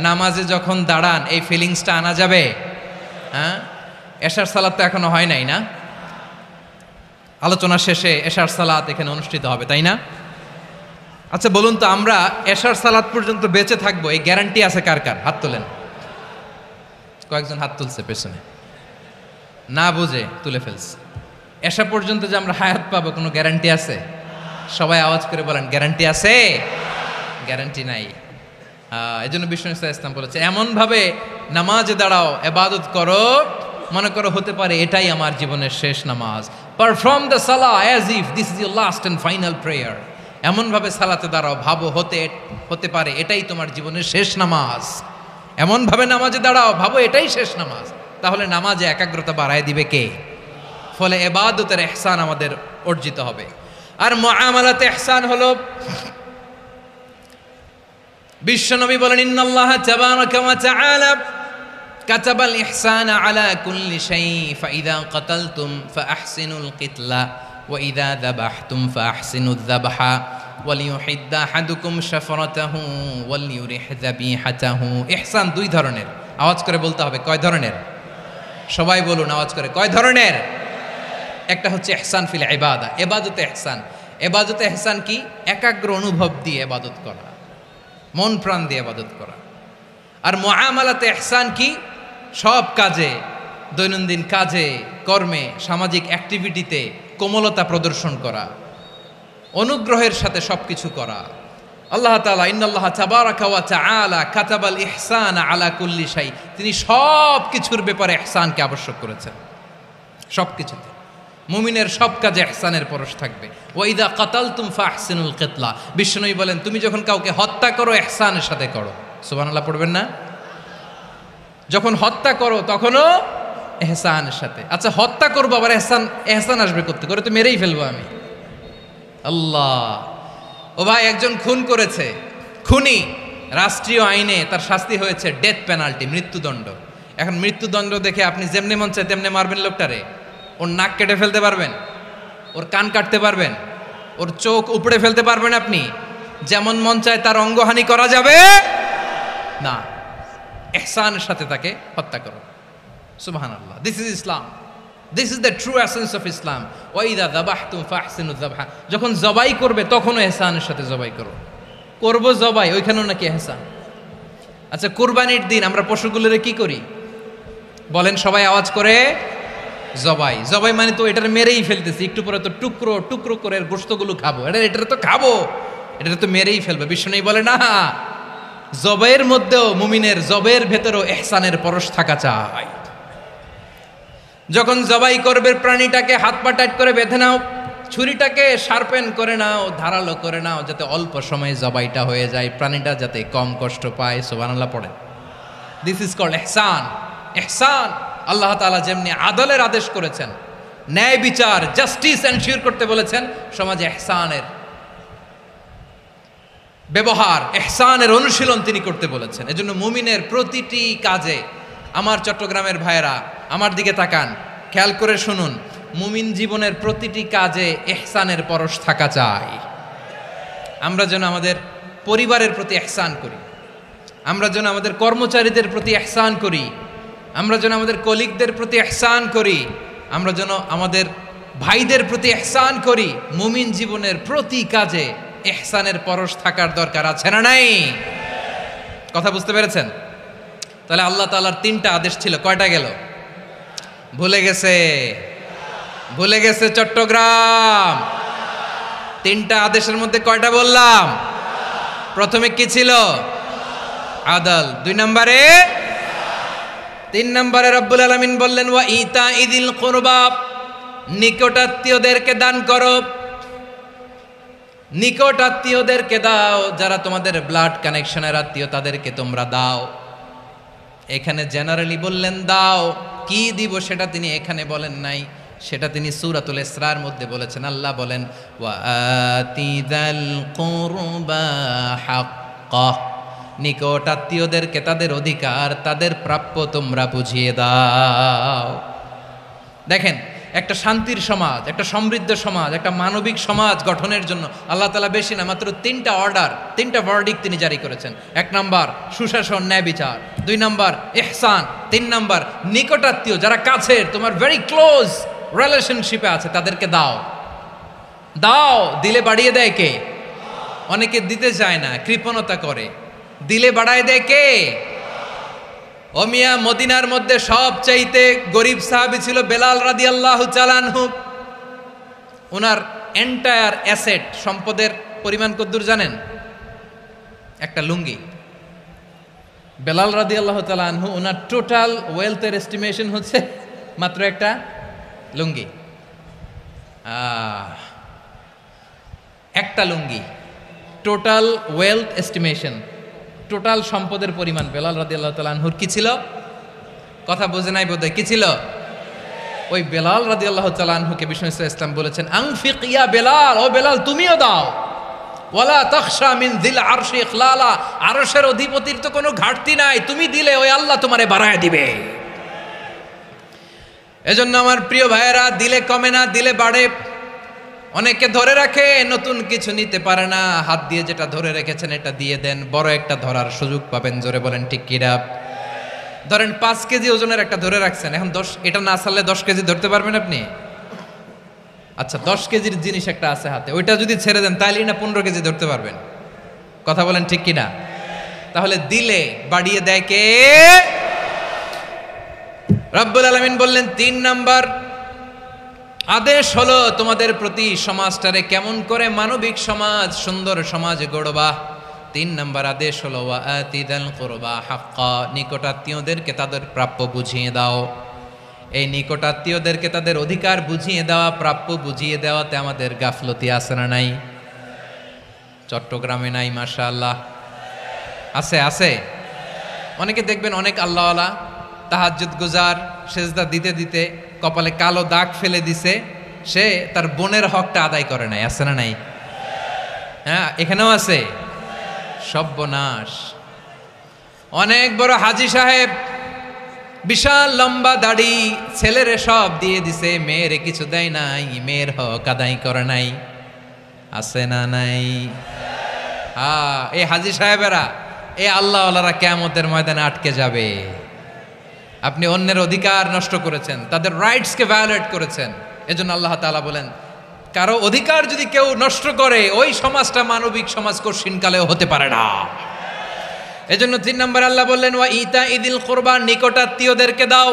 নামাজে যখন দাঁড়ান এই ফিলিংসটা আনা যাবে? হ্যাঁ, এশার সালাত তো এখনো হয় নাই না? আলোচনা শেষে এশার সালাত এখানে অনুষ্ঠিত হবে, তাই না? আচ্ছা বলুন তো, আমরা এশার সালাত পর্যন্ত বেঁচে থাকবো এই গ্যারান্টি আছে কার কার? হাত তোলেন। কয়েকজন হাত তুলছে পেছনে, না বুঝে তুলে ফেলছে। এশা পর্যন্ত যে আমরা হায়াত পাবো কোনো গ্যারান্টি আছে? সবাই আওয়াজ করে বলেন, গ্যারান্টি আছে? গ্যারান্টি নাই। এই জন্য বিষ্ণু ইসলাম বলেছে, এমন ভাবে নামাজে দাঁড়াও, ইবাদত করো, মনে করো হতে পারে এটাই আমার জীবনের শেষ নামাজ। পারফর্ম দ্য সালাহ as if this is your last and final prayer. এমন ভাবে সালাতে দাঁড়াও, ভাবো হতে পারে এটাই তোমার জীবনের শেষ নামাজ। এমন ভাবে নামাজে দাঁড়াও, ভাবো এটাই শেষ নামাজ। তাহলে নামাজে একাগ্রতা বাড়ায় দিবে কে? ফলে ইবাদতের ইহসান আমাদের অর্জিত হবে। আর মুআমালাতে ইহসান হলো, বিশ্বনবী বলেন, ইন্নাল্লাহা তাবারাকা ওয়া তাআলা কাতাবাল ইহসানা আলা কুল্লি শাই ফাইযা কাতালতুম ফাআহসিনুল কিতলা ওয়া ইযা যাবাহতুম ফাআহসিনুয যাবহা ওয়ালিয়ুহিদ্দা আহাদুকুম শাফরাতাহু ওয়ালিয়ুরিহ যাবিহাতাহু। ইহসান দুই ধরনের, আওয়াজ করে বলতে হবে। কয় ধরনের? সবাই বলুন আওয়াজ করে, কয় ধরনের? একটা হচ্ছে ইহসান ফিল ইবাদা, ইবাদতে ইহসান। ইবাদতে ইহসান কি? একাগ্র অনুভব দিয়ে ইবাদত করা, মন প্রাণ দিয়ে ইবাদত করা। আর মুআমালাতে ইহসান কি? সব কাজে, দৈনন্দিন কাজে, কর্মে, সামাজিক অ্যাক্টিভিটিতে কোমলতা প্রদর্শন করা, অনুগ্রহের সাথে সবকিছু করা। আল্লাহ তাআলা ইন্নাল্লাহা তাবারাকা ওয়া তাআলা কাতাবাল ইহসানা আলা কুল্লি শাই, তিনি সব কিছুর ব্যাপারে ইহসানকে আবশ্যক করেছেন। সব কিছুতে মুমিনের সব কাজে ইহসানের পরশ থাকবে। ওয়া ইযা কাতালতুম ফাহসিনুল কিতলা, বিশ্বনবী বলেন তুমি যখন কাউকে হত্যা করো ইহসানের সাথে করো। সুবহানাল্লাহ পড়বেন না? যখন হত্যা করো তখনও ইহসানের সাথে। আচ্ছা হত্যা করবো আবার ইহসান আসবে করতে করে, তো মেরেই ফেলবো আমি। আল্লাহ, ও ভাই একজন খুন করেছে, খুনি, রাষ্ট্রীয় আইনে তার শাস্তি হয়েছে ডেথ পেনাল্টি, মৃত্যুদণ্ড। এখন মৃত্যুদণ্ড দেখে আপনি যেমনি মন চায় তেমনি মারবেন লোকটারে? ওর নাক কেটে ফেলতে পারবেন? ওর কান কাটতে পারবেন? ওর চোখ উপড়ে ফেলতে পারবেন আপনি? যেমন মন চায় তার অঙ্গহানি করা যাবে না। ইহসানের সাথে তাকে হত্যা করো। সুবহানাল্লাহ, this is Islam, this is the true essence of Islam. ওয়া ইযা যাবাহতুম ফাহসিনুয যাবহা, যখন জবাই করবে তখনও ইহসানের সাথে জবাই করো। করব জবাই, ওইখানেও নাকি ইহসান। আচ্ছা কুরবানির দিন আমরা পশুগুলোরে কি করি বলেন সবাই আওয়াজ করে? জবাই। জবাই মানে তো এটার মেরেই ফেলতেছি, একটু পরে তো টুকরো টুকরো করে গোশতগুলো খাবো, এটা তো খাবো, এটা তো মেরেই ফেলবে। বিষ্ণু বলে না, জবাইয়ের মধ্যেও মুমিনের জবের ভেতরেও ইহসানের পরশ থাকা চাই। যখন জবাই করবে প্রাণীটাকে হাত পা টাইট করে বেঁধে নাও, ছুরিটাকে শার্পেন করে নাও, ধারালো করে নাও, যাতে অল্প সময়ে জবাইটা হয়ে যায়, প্রাণীটা যাতে কম কষ্ট পায়। সুবহানাল্লাহ পড়ে। দিস ইজ কল্ড ইহসান। ইহসান আল্লাহ তাআলা যেমনি আদলের আদেশ করেছেন, ন্যায় বিচার, জাস্টিস এনশিওর করতে বলেছেন, সমাজে ইহসানের ব্যবহার, ইহসানের অনুশীলন তিনি করতে বলেছেন। এজন্য মুমিনের প্রতিটি কাজে, আমার চট্টগ্রামের ভাইয়েরা আমার দিকে তাকান, খেয়াল করে শুনুন, মুমিন জীবনের প্রতিটি কাজে ইহসানের পরশ থাকা চাই। আমরা যেন আমাদের পরিবারের প্রতি ইহসান করি, আমরা যেন আমাদের কর্মচারীদের প্রতি ইহসান করি, আমরা যেন আমাদের কলিগদের প্রতি ইহসান করি, আমরা যেন আমাদের ভাইদের প্রতি ইহসান করি। মুমিন জীবনের প্রতি কাজে ইহসানের পরশ থাকার দরকার আছে না নাই? কথা বুঝতে পেরেছেন? তাহলে আল্লাহ তাআলার তিনটা আদেশ ছিল, কয়টা গেল? ভুলে গেছে, ভুলে গেছে চট্টগ্রাম। তিনটা আদেশের মধ্যে কয়টা বললাম? প্রথমে কি ছিল? আদল। 2 নম্বরে, 3 নম্বরে রব্বুল আলামিন বললেন ওয়া ইতা ইদিল কুরবা, নিকটাত্মীয়দেরকে দান করো। নিকট আত্মীয়দেরকে দাও, যারা তোমাদের ব্লাড কানেকশনের আত্মীয় তাদেরকে তোমরা দাও। এখানে জেনারেলি বললেন দাও, কি দিব সেটা তিনি এখানে বলেন নাই, সেটা তিনি সূরাতুল ইসরার মধ্যে বলেছেন। আল্লাহ বলেন ওয়া আতিযাল কুরবা হাক্কাহ, নিকট আত্মীয়দেরকে তাদের অধিকার, তাদের প্রাপ্য তোমরা বুঝিয়ে দাও। দেখেন, একটা শান্তির সমাজ, একটা সমৃদ্ধ সমাজ, একটা মানবিক সমাজ গঠনের জন্য আল্লাহ তাআলা বেশি না মাত্র 3টা অর্ডার, 3টা ভার্ডিক্ট তিনি জারি করেছেন। 1 নাম্বার সুশাসন, ন্যায় বিচার। 2 নাম্বার ইহসান। 3 নাম্বার নিকটাত্মীয়, যারা কাছের, তোমার ভেরি ক্লোজ রিলেশনশিপে আছে, তাদেরকে দাও। দাও, দিলে বাড়িয়ে দেয় কে? অনেকে দিতে চায় না, কৃপণতা করে। দিলে বাড়ায় দেয় কে? ও মিয়া, মদিনার মধ্যে সবচাইতে গরিব সাহাবী ছিল বেলাল রাদিয়াল্লাহু তাআলা আনহু। ওনার এন্টায়ার অ্যাসেট, সম্পদের পরিমাণ কতদূর জানেন? একটা লুঙ্গি। বেলাল রাদিয়াল্লাহু তাআলা আনহু, ওনার টোটাল ওয়েলথের এস্টিমেশন হচ্ছে মাত্র একটা লুঙ্গি। একটা লুঙ্গি, টোটাল ওয়েলথ এস্টিমেশন, টোটাল সম্পদের পরিমাণ বেলাল রাদিয়াল্লাহু তাআলা আনহুর কি ছিল? কথা বোঝে নাই বোধহয়। কি ছিল? ওই বেলাল রাদিয়াল্লাহু তাআলা আনহুকে বিষ্ণু ইসলাম বলেছেন, আনফিক ইয়া বেলাল, ও বেলাল তুমিও দাও। ওয়ালা তাখশা মিন যিল আরশি ইখলালা, আরশের অধিপতির তো কোনো ঘাটতি নাই, তুমি দিলে ওই আল্লাহ তোমারে বাড়ায় দিবে। এজন্য আমার প্রিয় ভাইয়েরা, দিলে কমে না, দিলে বাড়ে। অনেকে ধরে রাখে, নতুন কিছু নিতে পারে না, হাত দিয়ে যেটা ধরে রেখেছেন এটা দিয়ে দেন, বড় একটা ধরার সুযোগ পাবেন। জোরে বলেন ঠিক কিনা? ধরেন 5 কেজি ওজনের একটা ধরে রাখছেন, এখন 10, এটা না ছাড়লে 10 কেজি ধরতে পারবেন আপনি? আচ্ছা, 10 কেজির জিনিস একটা আছে হাতে, ওইটা যদি ছেড়ে দেন তাহলেই না 15 কেজি ধরতে পারবেন। কথা বলেন ঠিক কিনা? তাহলে দিলে বাড়িয়ে দেয় কে? রব্বুল আলামিন বললেন 3 নাম্বার আদেশ হলো তোমাদের প্রতি, সমাজটারে কেমন করে মানবিক সমাজ, সুন্দর সমাজ গড়বা। 3 নাম্বার আদেশ হলো ওয়া আতিযাল কুরবা হাক্কা, নিকটাত্মীয়দেরকে তাদের প্রাপ্য বুঝিয়ে দাও। এই নিকটাত্মীয়দেরকে তাদের অধিকার বুঝিয়ে দেওয়া, প্রাপ্য বুঝিয়ে দেওয়াতে আমাদের গাফলতি আছে না নাই? চট্টগ্রামে নাই? মাশাআল্লাহ আছে, আছে। অনেকে দেখবেন অনেক আল্লাহওয়ালা, তাহাজ্জুদ গুজার, সেজদা দিতে দিতে কপালে কালো দাগ ফেলে দিছে, সে তার বোনের হকটা আদায় করে নাই। আছে না নাই? হ্যাঁ, এখানেও আছে। সর্বনাশ। অনেক বড় হাজী সাহেব, বিশাল লম্বা দাড়ি, ছেলেরে সব দিয়ে দিছে, মেয়েরে কিছু দেয় নাই, মেয়ের হক আদায় করে নাই। আছে না নাই? এই হাজী সাহেবেরা, এই আল্লাহওয়ালারা কিয়ামতের ময়দানে আটকে যাবে। আপনি অন্যের অধিকার নষ্ট করেছেন, তাদের রাইটসকে ভায়োলেট করেছেন। এজন্য আল্লাহ তাআলা বলেন, কারো অধিকার যদি কেউ নষ্ট করে, ওই সমাজটা মানবিক সমাজ কঠিনকালেও হতে পারে না। এজন্য 3 নম্বর আল্লাহ বললেন ওয়া ইতা ইদিল কুরবা, নিকটাত্মীয়দেরকে দাও।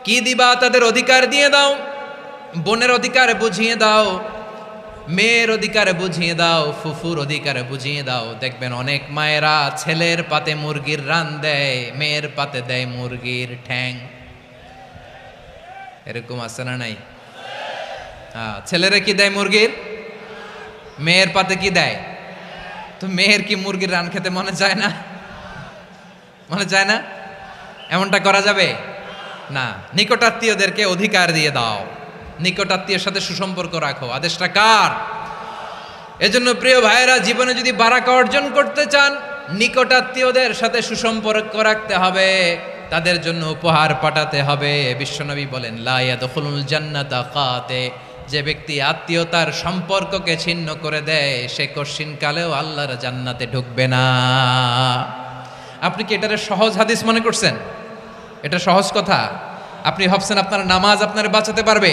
কি দিবা? তাদের অধিকার দিয়ে দাও। বোনের অধিকার বুঝিয়ে দাও, মেয়ের অধিকার বুঝিয়ে দাও, ফুফুর অধিকার বুঝিয়ে দাও। দেখবেন অনেক মায়েরা ছেলের পাতে মুরগির রান দেয়, মেয়ের পাতে দেয় মুরগির ঠ্যাং। এরকম আছে না নাই? ছেলেরা কি দেয়? মুরগির। মেয়ের পাতে কি দেয়? তো মেয়ের কি মুরগির রান খেতে মনে চায় না? মনে চায় না? এমনটা করা যাবে না। নিকটাত্মীয়দেরকে অধিকার দিয়ে দাও, নিকটাত্মীয়ের সাথে সুসম্পর্ক রাখো। আদেশটা কার? এজন্য প্রিয় ভাইয়েরা, জীবনে যদি বারাকা অর্জন করতে চান, নিকটাত্মীয়দের সাথে সুসম্পর্ক রাখতে হবে, তাদের জন্য উপহার পাঠাতে হবে। বিশ্বনবী বলেন লা ইয়াদখুলুল জান্নাতা কাতে, যে ব্যক্তি আত্মীয়তার সম্পর্ককে ছিন্ন করে দেয়, সে কঠিনকালেও আল্লাহর জান্নাতে ঢুকবে না। আপনি কি এটারে সহজ হাদিস মনে করছেন? এটা সহজ কথা? আপনি ভাবছেন আপনার নামাজ আপনারে বাঁচাতে পারবে,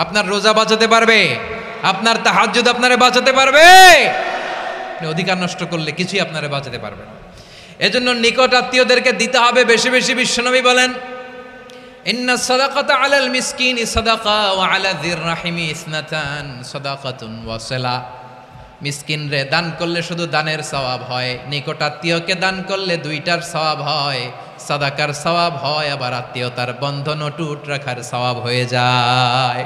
আপনার রোজা বাঁচাতে পারবে, আপনার তাহাজ্জুদ আপনারে বাঁচাতে পারবে? আপনি অধিকার নষ্ট করলে কিছুই আপনারে বাঁচাতে পারবে না। এজন্য নিকট আত্মীয়দেরকে দিতে হবে বেশি বেশি। বিশ্বনবী বলেন ইন্না সাদাকাতা আলাল মিসকিনি সাদাকা ওয়া আলা যির রাহিমি ইসনাতান সাদাকাতুন ওয়া সিলা। মিসকিনরে দান করলে শুধু দানের সওয়াব হয়, নিকট আত্মীয়কে দান করলে 2টার সওয়াব হয়, সাদাকার সওয়াব হয়, আবার আত্মীয়তার বন্ধন অটুট রাখার সওয়াব হয়ে যায়।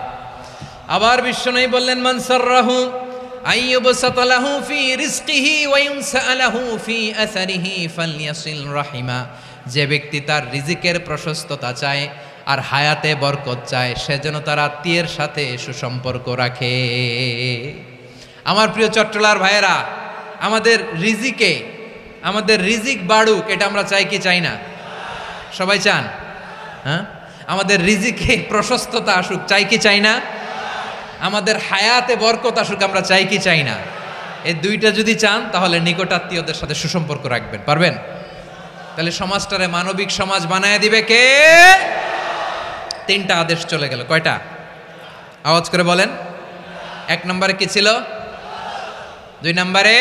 আবার বিশ্বনবী বললেন মান সাররাহু আইয়ুবসাতা লাহু ফি রিজকিহি ওয়া ইউনসালাহু ফি আসারিহি ফালইয়াসিল রাহিমা। যে ব্যক্তি তার রিজিকের প্রশস্ততা চায় আর হায়াতে বরকত চায়, সে যেন তার আত্মীয়ের সাথে সুসম্পর্ক রাখে। আমার প্রিয় চট্টলার ভাইয়েরা, আমাদের রিজিক বাড়ুক, এটা আমরা চাই কি চাই না? সবাই চান? হ্যাঁ, আমাদের রিজিকে প্রশস্ততা আসুক, চাই কি চাই না? আমাদের হায়াতে বরকত আসুক, আমরা চাই কি চাই না? এই দুইটা যদি চান তাহলে নিকটাত্মীয়দের সাথে সুসম্পর্ক রাখবেন, পারবেন? তাহলে সমাজটারে মানবিক সমাজ বানায় দিবে কে? তিনটা আদেশ চলে গেল। কয়টা? আওয়াজ করে বলেন। 1 নম্বরে কি ছিল? 2 নম্বরে,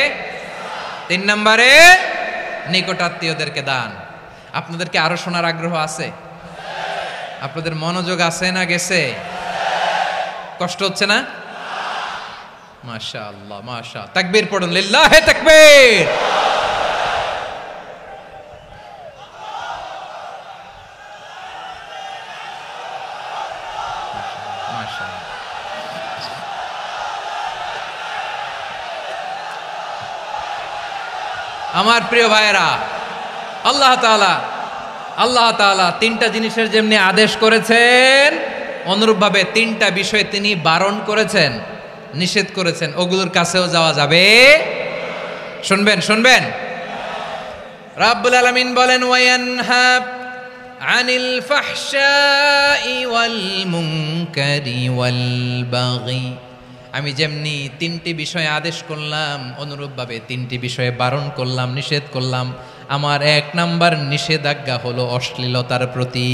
3 নম্বরে নিকটাত্মীয়দেরকে দান। আপনাদেরকে আরো শোনার আগ্রহ আছে? আপনাদের মনোযোগ আছে না গেছে? কষ্ট হচ্ছে না? মাশাআল্লাহ, মাশাআল্লাহ। তাকবীর পড়ুন, লিল্লাহে তাকবীর। আমার প্রিয় ভাইয়েরা, আল্লাহ তাআলা 3টা জিনিসের যেমনি আদেশ করেছেন, অনুরূপভাবে 3টা বিষয় তিনি বারণ করেছেন, নিষেধ করেছেন। ওগুলোর কাছেও যাওয়া যাবে। শুনবেন। রাব্বুল আলামিন বলেন, ওয়ায়ানহা আনিল ফাহশাই ওয়াল মুনকারি ওয়াল বাগি। আমি যেমনি 3টি বিষয়ে আদেশ করলাম, অনুরূপভাবে 3টি বিষয়ে বারণ করলাম, নিষেধ করলাম। আমার 1 নাম্বার নিষেধাজ্ঞা হলো অশ্লীলতার প্রতি।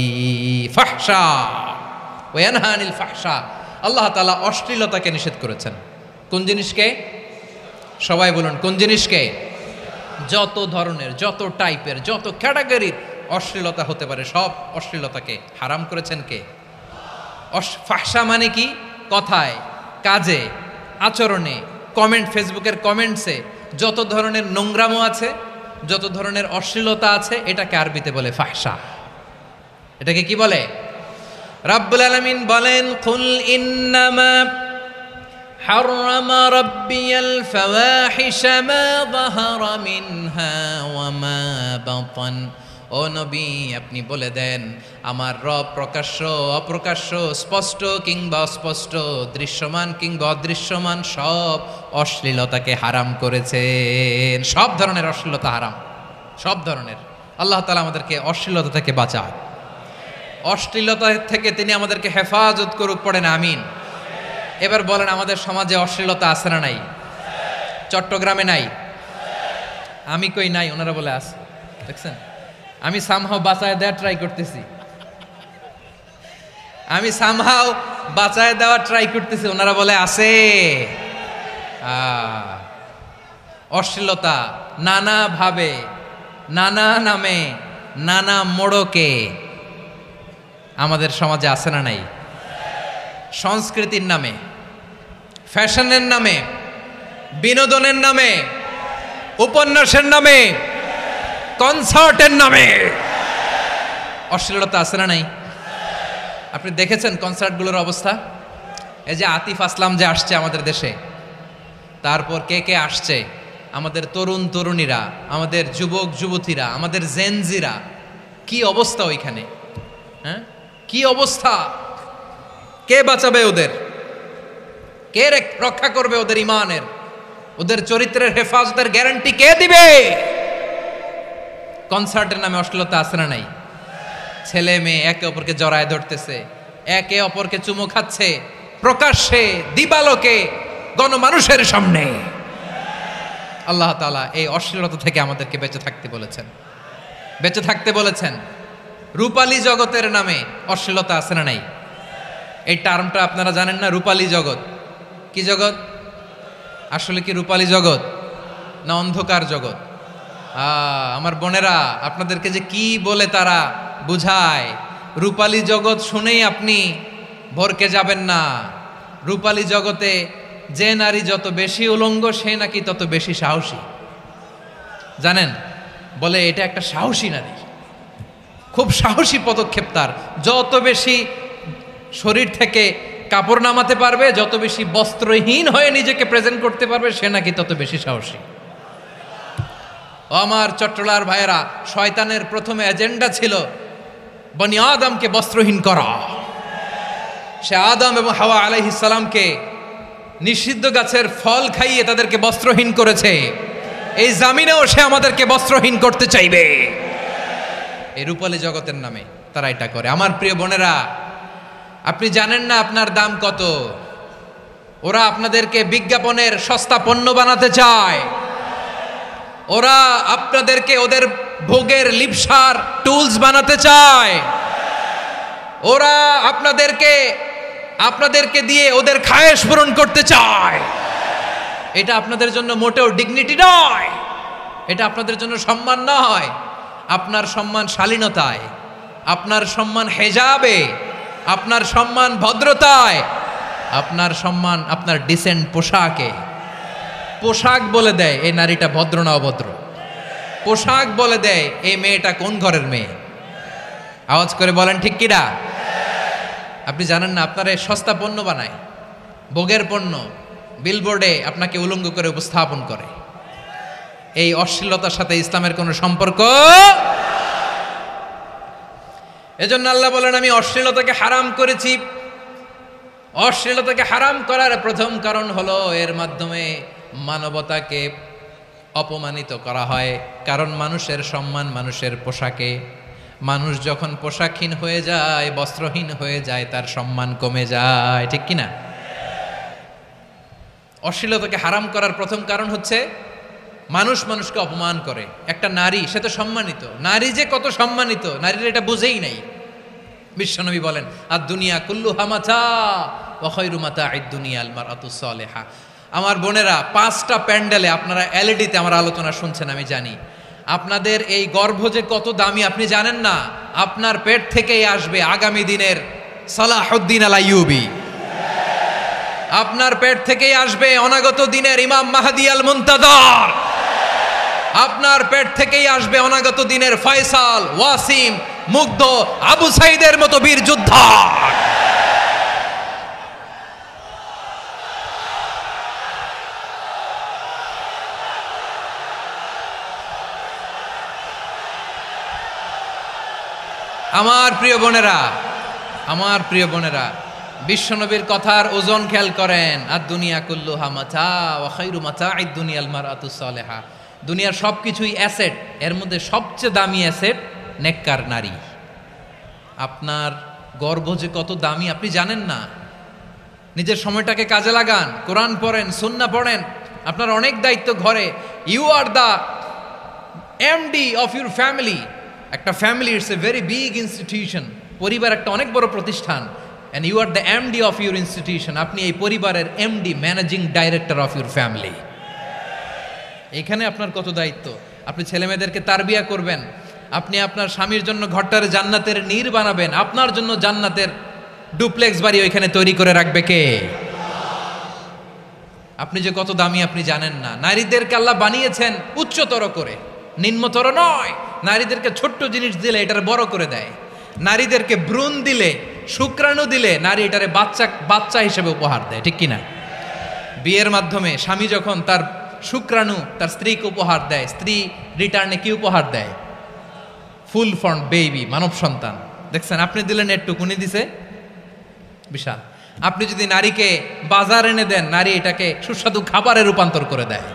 ফাহশা, ওয়ায়ানহা আনিল ফাহশা। আল্লাহ তাআলা অশ্লীলতাকে নিষেধ করেছেন। কোন জিনিসকে? সবাই বলুন, কোন জিনিসকে? যত ধরনের, যত টাইপের, যত ক্যাটাগরির অশ্লীলতা হতে পারে, সব অশ্লীলতাকে হারাম করেছেন কে? ফাহশা মানে কি? কথায়, কাজে, আচরণে, কমেন্ট, ফেসবুকের কমেন্টসে যত ধরনের নোংরামো আছে, যত ধরনের অশ্লীলতা আছে, এটাকে আরবিতে বলে ফাহশা। এটাকে কি বলে? রাব্বুল আলামিন বলেন, কুল ইন্নামা হাররামা রাব্বিয়াল ফাওয়াহিশা মা যাহারা মিনহা ওয়া মা বাতান। ও নবী, আপনি বলে দেন, আমার রব প্রকাশ্য, অপ্রকাশ্য, স্পষ্ট কিংবা অস্পষ্ট, দৃশ্যমান কিংবা অদৃশ্যমান সব অশ্লীলতাকে হারাম করেছেন। সব ধরনের অশ্লীলতা হারাম, সব ধরনের। আল্লাহ তাআলা আমাদেরকে অশ্লীলতা থেকে বাঁচান, অশ্লীলতা থেকে তিনি আমাদেরকে হেফাজত করুক। পড়েন আমিন। এবার বলেন, আমাদের সমাজে অশ্লীলতা আছে না নাই? চট্টগ্রামে নাই? আমি কই নাই, ওনারা বলে আছে। দেখছেন, আমি সামহাও বাঁচায় দেওয়ার ট্রাই করতেছি, ওনারা বলে আছে। অশ্লীলতা নানা ভাবে, নানা নামে, নানা মোড়কে আমাদের সমাজে আছে না নাই? সংস্কৃতির নামে, ফ্যাশনের নামে, বিনোদনের নামে, উপন্যাসের নামে, কনসার্টের নামে অশ্লীলতা আছে না নাই? আপনি দেখেছেন কনসার্টগুলোর অবস্থা? এই যে আতিফ আসলাম যে আসছে আমাদের দেশে, তারপর কে কে আসছে, আমাদের তরুণ তরুণীরা, আমাদের যুবক যুবতীরা, আমাদের জেনজিরা, কি অবস্থা ওইখানে? হ্যাঁ, কি অবস্থা? কে বাঁচাবে ওদের? কে রক্ষা করবে ওদের ইমানের, ওদের চরিত্রের হেফাজতের গ্যারান্টি কে দিবে? কনসার্টের নামে অশ্লীলতা আছে না নাই? ছেলে মেয়ে একে অপরকে জড়ায় ধরতেছে, একে অপরকে চুমো খাচ্ছে, প্রকাশ্যে, দিবালোকে, গণমানুষের সামনে। আল্লাহ তাআলা এই অশ্লীলতা থেকে আমাদেরকে বেঁচে থাকতে বলেছেন, বেঁচে থাকতে বলেছেন। রূপালী জগতের নামে অশ্লীলতা আছে না নাই? এই টার্মটা আপনারা জানেন না? রূপালী জগৎ কি জগৎ? আসলে কি রূপালী জগৎ না অন্ধকার জগৎ? আমার বোনেরা, আপনাদেরকে যে কি বলে তারা বুঝায়, রূপালী জগৎ শুনেই আপনি ভরকে যাবেন না। রূপালী জগতে যে নারী যত বেশি উলঙ্গ, সে নাকি তত বেশি সাহসী। জানেন, বলে এটা একটা সাহসী নারী, খুব সাহসী পদক্ষেপ তার। যত বেশি শরীর থেকে কাপড় নামাতে পারবে, যত বেশি বস্ত্রহীন হয়ে নিজেকে প্রেজেন্ট করতে পারবে, সে নাকি তত বেশি সাহসী। আমার চট্টলার ভাইয়েরা, শয়তানের প্রথমে এজেন্ডা ছিল বনি আদমকে বস্ত্রহীন করা। সে আদম এবং হাওয়া আলাইহিস সালামকে নিষিদ্ধ গাছের ফল খাইয়ে তাদেরকে বস্ত্রহীন করেছে। এই জামিনেও সে আমাদেরকে বস্ত্রহীন করতে চাইবে। এই রূপালী জগতের নামে তারা এটা করে। আমার প্রিয় বোনেরা, আপনি জানেন না আপনার দাম কত। ওরা আপনাদেরকে বিজ্ঞাপনের সস্তা পণ্য বানাতে চায়। ওরা আপনাদেরকে ওদের ভোগের লিপসার টুলস বানাতে চায়। ওরা আপনাদেরকে দিয়ে ওদের খায়েশ পূরণ করতে চায়। এটা আপনাদের জন্য মোটেও ডিগনিটি নয়, এটা আপনাদের জন্য সম্মান নয়। আপনার সম্মান শালীনতায়, আপনার সম্মান হেজাবে, আপনার সম্মান ভদ্রতায়, আপনার সম্মান আপনার ডিসেন্ট পোশাকে। পোশাক বলে দেয় এই নারীটা ভদ্র না অভদ্র। পোশাক বলে দেয় এই মেয়েটা কোন ঘরের মেয়ে। আওয়াজ করে বলেন ঠিক কিনা? আপনি জানেন না আপনারা সস্তা পণ্য বানায়, ভোগের পণ্য, বিলবোর্ডে আপনাকে উলঙ্গ করে উপস্থাপন করে। এই অশ্লীলতার সাথে ইসলামের কোনো সম্পর্ক। এজন্য আল্লাহ বলেন, আমি অশ্লীলতাকে হারাম করেছি। অশ্লীলতাকে হারাম করার প্রথম কারণ হলো এর মাধ্যমে মানবতাকে অপমানিত করা হয়। কারণ মানুষের সম্মান মানুষের পোশাকে। মানুষ যখন পোশাকহীন হয়ে যায়, বস্ত্রহীন হয়ে যায়, তার সম্মান কমে যায়। ঠিক কিনা? অশ্লীলতাকে হারাম করার প্রথম কারণ হচ্ছে মানুষ মানুষকে অপমান করে। একটা নারী, সে তো সম্মানিত। নারী যে কত সম্মানিত, নারীর এটা বুঝেই নাই। বিশ্বনবী বলেন, আর দুনিয়া কুল্লুহা মাতা ওয়া খায়রু মাতা'আদ দুনিয়া আল মারআতুস সালিহা। আমার বোনেরা, 5টা প্যান্ডেলে আপনারা এলইডিতে আমার আলোচনা শুনছেন, আমি জানি। আপনাদের এই গর্ভ যে কত দামি আপনি জানেন না। আপনার পেট থেকেই আসবে আগামী দিনের সালাহুদ্দিন আল আইয়ুবী। আপনার পেট থেকেই আসবে অনাগত দিনের ইমাম মাহদী আল মুনতাজার। আপনার পেট থেকেই আসবে অনাগত দিনের ফয়সাল, ওয়াসিম, মুগ্ধ, আবু সাইদের মতো বীর যোদ্ধা। আমার প্রিয় বোনেরা, আমার প্রিয় বোনেরা, বিশ্বনবীর কথার ওজন খেয়াল করেন। আর দুনিয়া কুল্লুহা মাতা ওয়া খায়রু মাতা'আদ দুনিয়া আল মারআতুস সালিহা। দুনিয়ার সবকিছুই অ্যাসেট, এর মধ্যে সবচেয়ে দামি অ্যাসেট নেককার নারী। আপনার গর্ভ যে কত দামি আপনি জানেন না। নিজের সময়টাকে কাজে লাগান, কোরআন পড়েন, সুন্নাহ পড়েন। আপনার অনেক দায়িত্ব ঘরে। You are the MD of your family. একটা family it's a very big institution. পরিবার একটা অনেক বড় প্রতিষ্ঠান। And you are the MD of your institution. আপনি এই পরিবারের MD, managing director of your family. এখানে আপনার কত দায়িত্ব। আপনি ছেলেমেয়েদেরকে তারবিয়া করবেন। আপনি আপনার স্বামীর জন্য ঘরটার জান্নাতের নীর বানাবেন। আপনার জন্য জান্নাতের ডুপ্লেক্স বাড়ি ওইখানে তৈরি করে রাখবে কে? আপনি যে কত দামি আপনি জানেন না। নারীদেরকে আল্লাহ বানিয়েছেন উচ্চতর করে, নিম্নতর নয়। নারীদেরকে ছোট্ট জিনিস দিলে এটার বড় করে দেয়। নারীদেরকে ভ্রূণ দিলে, শুক্রাণু দিলে নারী এটারে বাচ্চা হিসেবে উপহার দেয়। ঠিক কিনা? বিয়ের মাধ্যমে স্বামী যখন তার শুক্রাণু তার স্ত্রীকে উপহার দেয়, স্ত্রী রিটার্নে কি উপহার দেয়? ফুল ফর্ম বেবি, মানব সন্তান। দেখছেন, আপনি দিলেন একটুকুনি, দিছে বিশাল। আপনি যদি নারীকে বাজার এনে দেন, নারী এটাকে সুস্বাদু খাবারে রূপান্তর করে দেয়।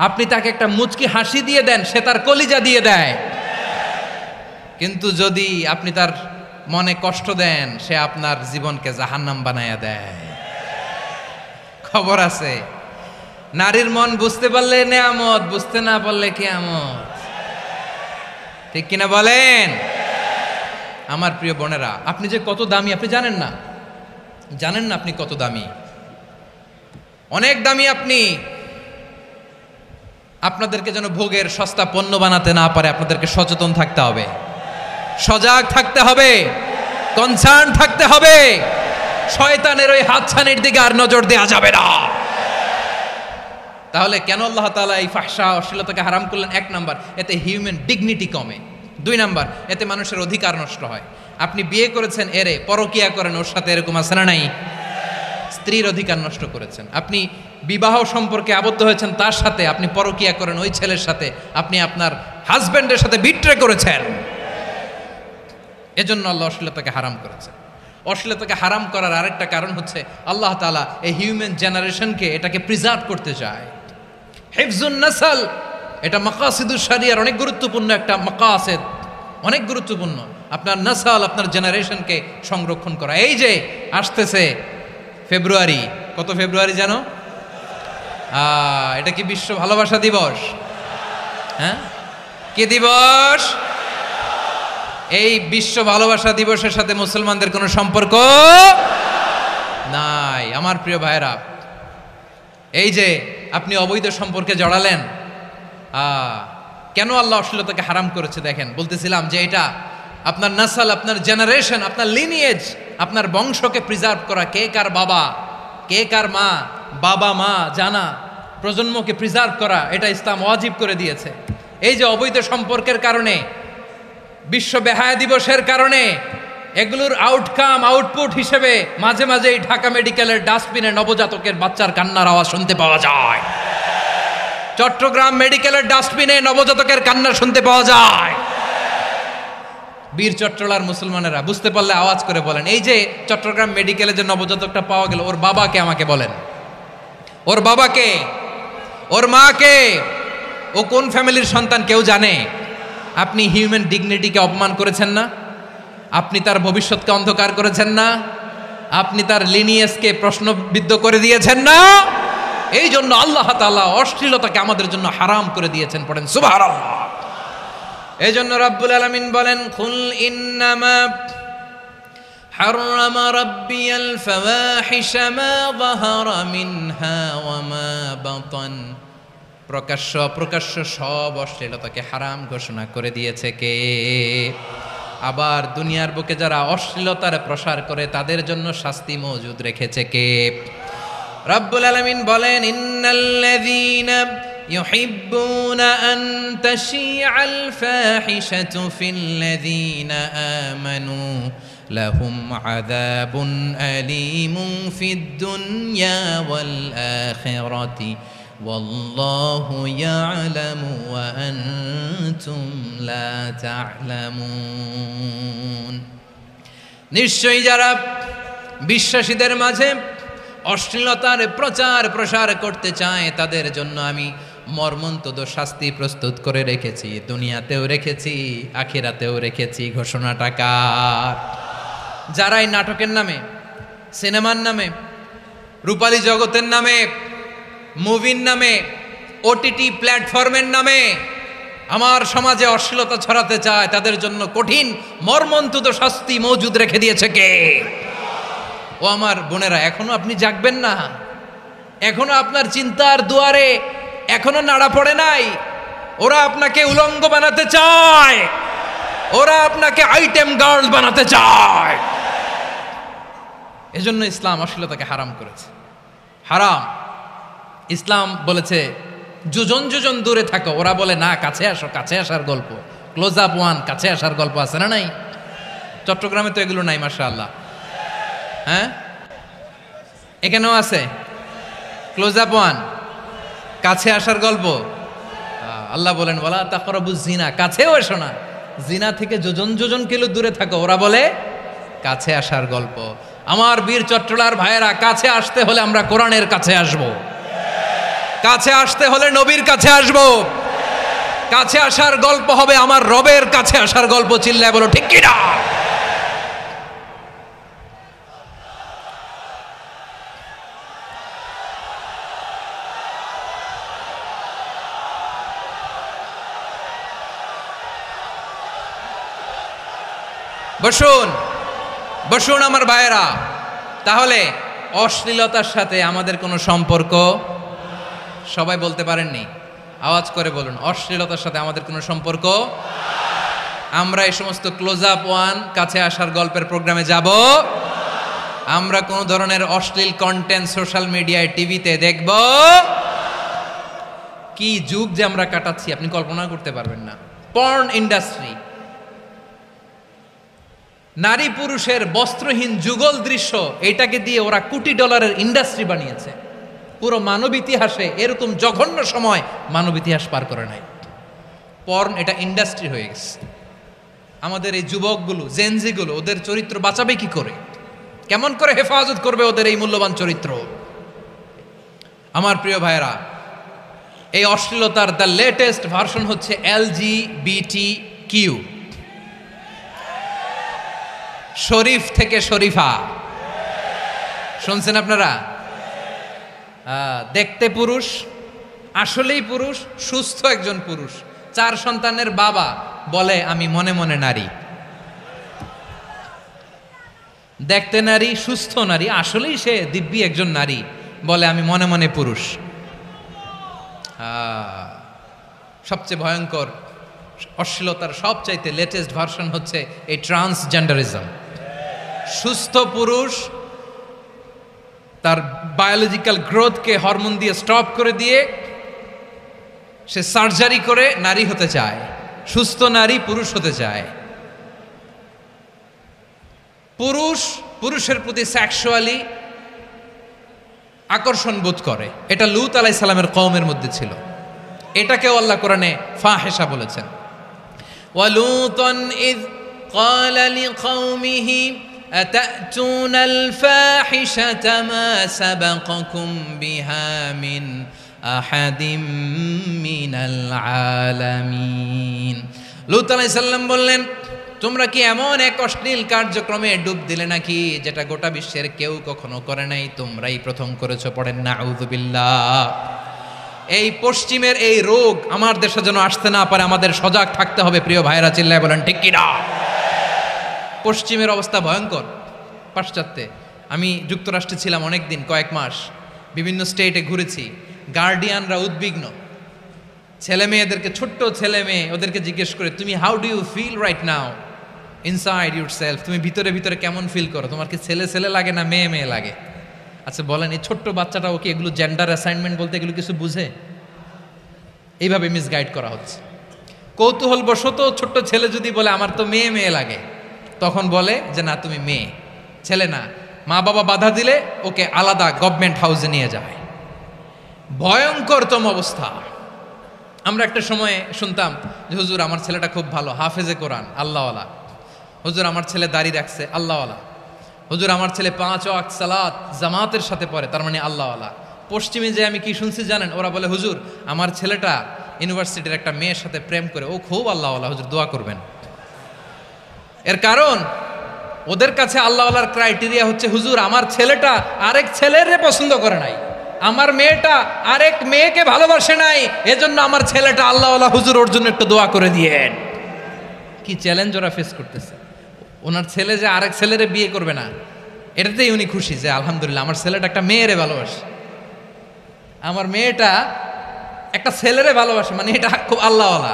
আপনি তাকে একটা মুচকি হাসি দিয়ে দেন, সে তার কলিজা দিয়ে দেয়। কিন্তু যদি আপনি তার মনে কষ্ট দেন, সে আপনার জীবনকে জাহান্নাম বানায়া দেয়। খবর আছে, নারীর মন বুঝতে পারলে নেয়ামত, বুঝতে না পারলে কিয়ামত। ঠিক কিনা বলেন? আমার প্রিয় বোনেরা, আপনি যে কত দামি আপনি জানেন না। জানেন না আপনি কত দামি, অনেক দামি আপনি। আপনাদেরকে যেন ভোগের সস্তা পণ্য বানাতে না পারে আপনাদেরকে সচেতন থাকতে হবে, সজাগ থাকতে হবে, কনসার্ন থাকতে হবে। শয়তানের ওই হাতছানির দিকে আর নজর দেওয়া যাবে না। তাহলে কেন আল্লাহ তাআলা এই ফাহশা অশ্লীলতাকে হারাম করলেন? 1 নাম্বার, এতে হিউম্যান ডিগনিটি কমে। 2 নাম্বার, এতে মানুষের অধিকার নষ্ট হয়। আপনি বিয়ে করেছেন এরে, পরকিয়া করেন ওর সাথে, এরকম আছে না নাই? স্ত্রীর অধিকার নষ্ট করেছেন। আপনি বিবাহ সম্পর্কে আবদ্ধ হয়েছেন তার সাথে, আপনি পরকিয়া করেন ওই ছেলের সাথে, আপনি আপনার হাজবেন্ডের সাথে বিট্রে করেছেন। এজন্য আল্লাহ অশ্লীলতাকে হারাম করেছেন। অশ্লীলতাকে হারাম করার আরেকটা কারণ হচ্ছে আল্লাহ তাআলা এই হিউম্যান জেনারেশনকে এটাকে প্রিজার্ভ করতে চায়। হিফজুন নাসল, এটা মাকাসিদুশ শরিয়ার অনেক গুরুত্বপূর্ণ একটা মাকাসিদ, অনেক গুরুত্বপূর্ণ। আপনার নাসল, আপনার জেনারেশনকে সংরক্ষণ করা। এই যে আসতেছে ফেব্রুয়ারি, কত ফেব্রুয়ারি জানো? এটা কি বিশ্ব ভালোবাসা দিবস? হ্যাঁ, কি দিবস? এই বিশ্ব ভালোবাসা দিবসের সাথে মুসলমানদের কোনো সম্পর্ক নাই। আমার প্রিয় ভাইরা, এই যে আপনি অবৈধ সম্পর্কে জড়ালেন, কেন আল্লাহ অশ্লীলতাকে হারাম করেছে দেখেন। বলতেছিলাম যে এটা আপনার নাসল, আপনার জেনারেশন, আপনার লিনিয়েজ, আপনার বংশকে প্রিজার্ভ করা। কে কার বাবা, কে কার মা, বাবা মা জানা, প্রজন্মকে প্রিজার্ভ করা, এটা ইসলাম ওয়াজিব করে দিয়েছে। এই যে অবৈধ সম্পর্কের কারণে, বিশ্ব বেহায়া দিবসের কারণে, এগুলোর আউটপুট হিসেবে মাঝে মাঝে এই ঢাকা মেডিকেলের ডাস্টবিনে নবজাতকের বাচ্চার কান্নার আওয়াজ শুনতে পাওয়া যায়। চট্টগ্রাম মেডিকেলের ডাস্টবিনে নবজাতকের কান্না শুনতে পাওয়া যায়। বীর চট্টলার মুসলমানেরা বুঝতে পারলে আওয়াজ করে বলেন, এই যে চট্টগ্রাম মেডিকেলে যে নবজাতকটা পাওয়া গেল, ওর বাবাকে আমাকে বলেন, ওর বাবাকে, ওর মাকে, ও কোন ফ্যামিলির সন্তান কেউ জানে? আপনি হিউম্যান ডিগনিটিকে অপমান করেছেন না? আপনি তার ভবিষ্যৎকে অন্ধকার করেছেন না? আপনি তার লিনিয়েজকে প্রশ্নবিদ্ধ করে দিয়েছেন না? এই জন্য আল্লাহ তাআলা অশ্লীলতাকে আমাদের জন্য হারাম করে দিয়েছেন। পড়েন সুবহানাল্লাহ। এই জন্য রাব্বুল আলামিন বলেন, কুল ইন্নামা হাররামা রাব্বিয়াল ফাওয়াহিশা মা যাহারা মিনহা ওয়া মা বাতান। প্রকাশ্য অপ্রকাশ্য সব অশ্লীলতাকে হারাম ঘোষণা করে দিয়েছে কে? আবার দুনিয়ার বুকে যারা অশ্লীলতার প্রসার করে তাদের জন্য শাস্তি মজুদ রেখেছে কে? রব্বুল আলামিন বলেন, ইন্নাল্লাযীনা ইউহিব্বুনা আন তাশিআল ফাহিশাতু ফিল্লাযীনা আমানু লাহুম আযাবুন আলীমুন ফিদ দুনিয়া ওয়াল আখিরাতি ওয়াল্লাহু ইয়ালামু ওয়া আনতুম লা তা'লামুন। নিশ্চয়ই যারা বিশ্বাসীদের মাঝে অশ্লীলতার প্রচার প্রসার করতে চায় তাদের জন্য আমি মর্মন্তুদ শাস্তি প্রস্তুত করে রেখেছি, দুনিয়াতেও রেখেছি, আখিরাতেও রেখেছি। ঘোষণাটা কার? যারা এই নাটকের নামে, সিনেমার নামে, রূপালী জগতের নামে, মুভির নামে, ওটিটি প্ল্যাটফর্মের নামে আমার সমাজে অশ্লীলতা ছড়াতে চায় তাদের জন্য কঠিন মর্মন্তুদ শাস্তি মজুদ রেখে দিয়েছে কে? ও আমার বোনেরা, এখনো আপনি জাগবেন না? এখনো আপনার চিন্তার দুয়ারে এখনো নাড়া পড়ে নাই? ওরা আপনাকে উলঙ্গ বানাতে চায়, ওরা আপনাকে আইটেম গার্ল বানাতে চায়। এজন্য ইসলাম অশ্লীলতাকে হারাম করেছে। হারাম। ইসলাম বলেছে যোজন যোজন দূরে থাকো, ওরা বলে না কাছে আসো, কাছে আসার গল্প, ক্লোজ আপ ওয়ান, কাছে আসার গল্প আছে না নাই? চট্টগ্রামে তো এগুলো নাই মাশাআল্লাহ। হ্যাঁ, এখানেও আছে ক্লোজ আপ ওয়ান, কাছে আসার গল্প। আল্লাহ বলেন ওয়ালা তাকরাবুজ জিনা, কাছেও এসো না, জিনা থেকে যোজন যোজন কিলো দূরে থাকো, ওরা বলে কাছে আসার গল্প। আমার বীর চট্টলার ভাইয়েরা, কাছে আসতে হলে আমরা কোরআনের কাছে আসব, কাছে আসতে হলে নবীর কাছে আসব, কাছে আসার গল্প হবে আমার রবের কাছে আসার গল্প। চিল্লায় বলো ঠিক কিনা? বসুন বসুন আমার ভাইয়েরা। তাহলে অশ্লীলতার সাথে আমাদের কোনো সম্পর্ক? সবাই বলতে পারেননি, আওয়াজ করে বলুন, অশ্লীলতার সাথে আমাদের কোনো সম্পর্ক? আমরা এই সমস্ত ক্লোজ আপ ওয়ান, কাছে আসার গল্পের প্রোগ্রামে যাব? আমরা কোন ধরনের অশ্লীল কন্টেন্ট সোশ্যাল মিডিয়ায়, টিভিতে দেখব? কি যুগ যে আমরা কাটাচ্ছি আপনি কল্পনা করতে পারবেন না। পর্ন ইন্ডাস্ট্রি, নারী পুরুষের বস্ত্রহীন যুগল দৃশ্য, এটাকে দিয়ে ওরা কোটি ডলারের ইন্ডাস্ট্রি বানিয়েছে। পুরো মানব ইতিহাসে এরকম জঘন্য সময় মানব ইতিহাস পার করে নাই। পর্ন এটা ইন্ডাস্ট্রি হয়ে গেছে। আমাদের এই যুবকগুলো, জেনজিগুলো, ওদের চরিত্র বাঁচাবে কি করে? কেমন করে হেফাজত করবে ওদের এই মূল্যবান চরিত্র? আমার প্রিয় ভাইরা, এই অশ্লীলতার দ্য লেটেস্ট ভার্সন হচ্ছে LGBTQ, শরীফ থেকে শরীফা। শুনছেন আপনারা? দেখতে পুরুষ, আসলেই পুরুষ, সুস্থ একজন পুরুষ, 4 সন্তানের বাবা, বলে আমি মনে মনে নারী। দেখতে নারী, সুস্থ নারী, আসলেই সে দিব্যি একজন নারী, বলে আমি মনে মনে পুরুষ। সবচেয়ে ভয়ঙ্কর অশ্লীলতার সবচাইতে লেটেস্ট ভার্সন হচ্ছে এই ট্রান্সজেন্ডারিজম। সুস্থ পুরুষ তার বায়োলজিক্যাল গ্রোথকে হরমোন দিয়ে স্টপ করে দিয়ে সে সার্জারি করে নারী হতে চায়। সুস্থ নারী পুরুষ হতে চায়। পুরুষ পুরুষের প্রতি সেক্সুয়ালি আকর্ষণ বোধ করে। এটা লূত আলাইহিস সালামের কওমের মধ্যে ছিল। এটাকেও আল্লাহ কোরআনে ফাহিশা বলেছেন। ওয়ালুতান ইয ক্বালা লিকওমিহি আতাতুনাল ফাহিশাতা মা সাবাকাকুম বিহা মিন আহাদিম মিনাল আলামিন। লূত আলাইহিস সালাম বললেন, তোমরা কি এমন এক অশ্লীল কার্যক্রমে ডুব দিলে নাকি যেটা গোটা বিশ্বের কেউ কখনো করে নাই, তোমরাই প্রথম করেছো? পড়েন নাউযুবিল্লাহ। এই পশ্চিমের এই রোগ আমার দেশে যেন আসতে না পারে, আমাদের সজাগ থাকতে হবে। প্রিয় ভাইরা চিল্লায় বলেন ঠিক কিনা? পশ্চিমের অবস্থা ভয়ঙ্কর। পাশ্চাত্যে আমি যুক্তরাষ্ট্রে ছিলাম অনেক দিন, কয়েক মাস, বিভিন্ন স্টেটে ঘুরেছি। গার্ডিয়ানরা উদ্বিগ্ন। ছেলে মেয়েদেরকে, ছোট্ট ছেলে মেয়ে, ওদেরকে জিজ্ঞেস করে, তুমি how do you feel right now inside yourself? তুমি ভিতরে ভিতরে কেমন ফিল করো? তোমার কি ছেলে ছেলে লাগে না মেয়ে মেয়ে লাগে? আচ্ছা বলেন, এই ছোট্ট বাচ্চাটাও কি এগুলো জেন্ডার অ্যাসাইনমেন্ট বলতে এগুলো কিছু বুঝে? এইভাবে মিসগাইড করা হচ্ছে। কৌতূহল বশত ছোট্ট ছেলে যদি বলে আমার তো মেয়ে মেয়ে লাগে, তখন বলে যে না তুমি মেয়ে, ছেলে না। মা বাবা বাধা দিলে ওকে আলাদা গভর্নমেন্ট হাউসে নিয়ে যায়। ভয়ঙ্করতম অবস্থা। আমরা একটা সময়ে শুনতাম যে হুজুর আমার ছেলেটা খুব ভালো, হাফেজে কোরআন, আল্লাহওয়ালা। হুজুর আমার ছেলে দাড়ি রাখছে, আল্লাহওয়ালা। হুজুর আমার ছেলে 5 ওয়াক্ত সালাত জামাতের সাথে পড়ে, তার মানে আল্লাহওয়ালা। পশ্চিমে যে আমি কি শুনছি জানেন? ওরা বলে হুজুর আমার ছেলেটা ইউনিভার্সিটির একটা মেয়ের সাথে প্রেম করে, ও খুব আল্লাহওয়ালা, হুজুর দোয়া করবেন। এর কারণ ওদের কাছে আল্লাহওয়ালার ক্রাইটেরিয়া হচ্ছে হুজুর আমার ছেলেটা আরেক ছেলের পছন্দ করে নাই, আমার মেয়েটা আরেক মেয়েকে ভালোবাসে নাই, এজন্য আমার ছেলেটা আল্লাহওয়ালা, হুজুর ওর জন্য একটু দোয়া করে দিয়েন। কি চ্যালেঞ্জ ওরা ফেস করতেছে। ওনার ছেলে যে আরেক ছেলেরে বিয়ে করবে না, এটাতেই উনি খুশি যে আলহামদুলিল্লাহ আমার ছেলেটা একটা মেয়েরে ভালোবাসে, আমার মেয়েটা একটা ছেলেরে ভালোবাসে, মানে এটা খুব আল্লাহওয়ালা।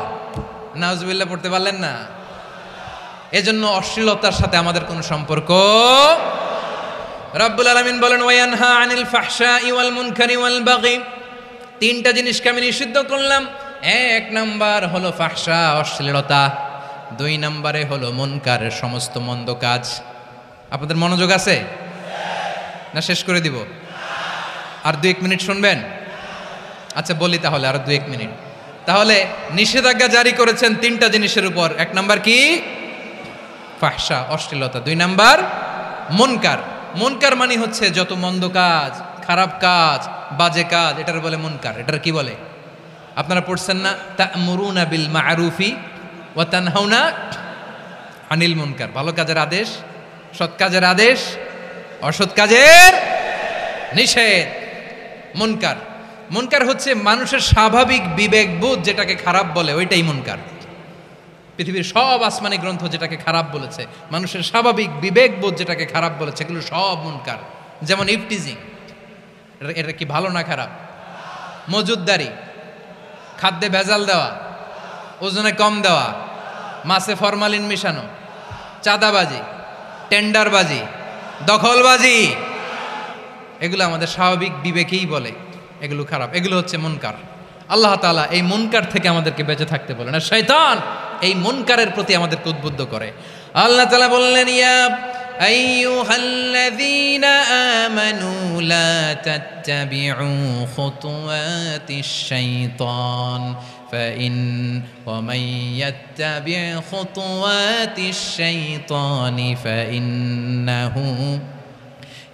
নাউজুবিল্লাহ পড়তে পারলেন না? এজন্য অশ্লীলতার সাথে আমাদের কোনো সম্পর্ক। রব্বুল আলামিন বলেন ওয়ায়ানহা আনিল ফাহশাই ওয়াল মুনকারি ওয়াল বাগি। 3টা জিনিসকে আমি নিষিদ্ধ করলাম। 1 নাম্বার হলো ফাহশা, অশ্লীলতা। 2 নম্বরে হলো মুনকারের সমস্ত মন্দ কাজ। আপনাদের মনোযোগ আছে না? শেষ করে দিব? আর 2-1 মিনিট শুনবেন? আচ্ছা বলি তাহলে, আর 2-1 মিনিট। তাহলে নিষেধাজ্ঞা জারি করেছেন 3টা জিনিসের উপর। 1 নাম্বার কি? ফাহশা, অশ্লীলতা। 2 নাম্বার মুনকার। মুনকার মানে হচ্ছে যত মন্দ কাজ, খারাপ কাজ, বাজে কাজ, এটার বলে মুনকার। এটার কি বলে? আপনারা পড়ছেন না? তা'মুরুনা বিল মা'রুফি ওয়া তানহাউনা আনিল মুনকার। ভালো কাজের আদেশ, সৎ কাজের আদেশ, অসৎ কাজের নিষেধ। মুনকার, মুনকার হচ্ছে মানুষের স্বাভাবিক বিবেকবোধ যেটাকে খারাপ বলে, ওইটাই মুনকার। পৃথিবীর সব আসমানি গ্রন্থ যেটাকে খারাপ বলেছে, মানুষের স্বাভাবিক বিবেকবোধ যেটাকে খারাপ বলেছে, এগুলো সব মুনকার। যেমন ইফটিজিং, এটা কি ভালো না খারাপ? মজুদদারি, খাদ্যে ভেজাল দেওয়া, ওজনে কম দেওয়া, মাছে ফরমালিন মিশানো, চাঁদাবাজি, টেন্ডারবাজি, দখলবাজি, এগুলো আমাদের স্বাভাবিক বিবেকেই বলে এগুলো খারাপ, এগুলো হচ্ছে মুনকার। আল্লাহ তাআলা এই মুনকার থেকে আমাদেরকে বেঁচে থাকতে বলেন। আর শয়তান এই মুনকারের প্রতি আমাদেরকে উদ্বুদ্ধ করে। আল্লাহ তাআলা বললেন, ইয়া আইয়ুহাল্লাযীনা আমানু লা তাত্তাবিউ খুতুওয়াতিশ শাইতান ফাইন ওয়া মান ইয়াত্তাবি' খুতুওয়াতিশ শাইতানি ফাইন্নাহু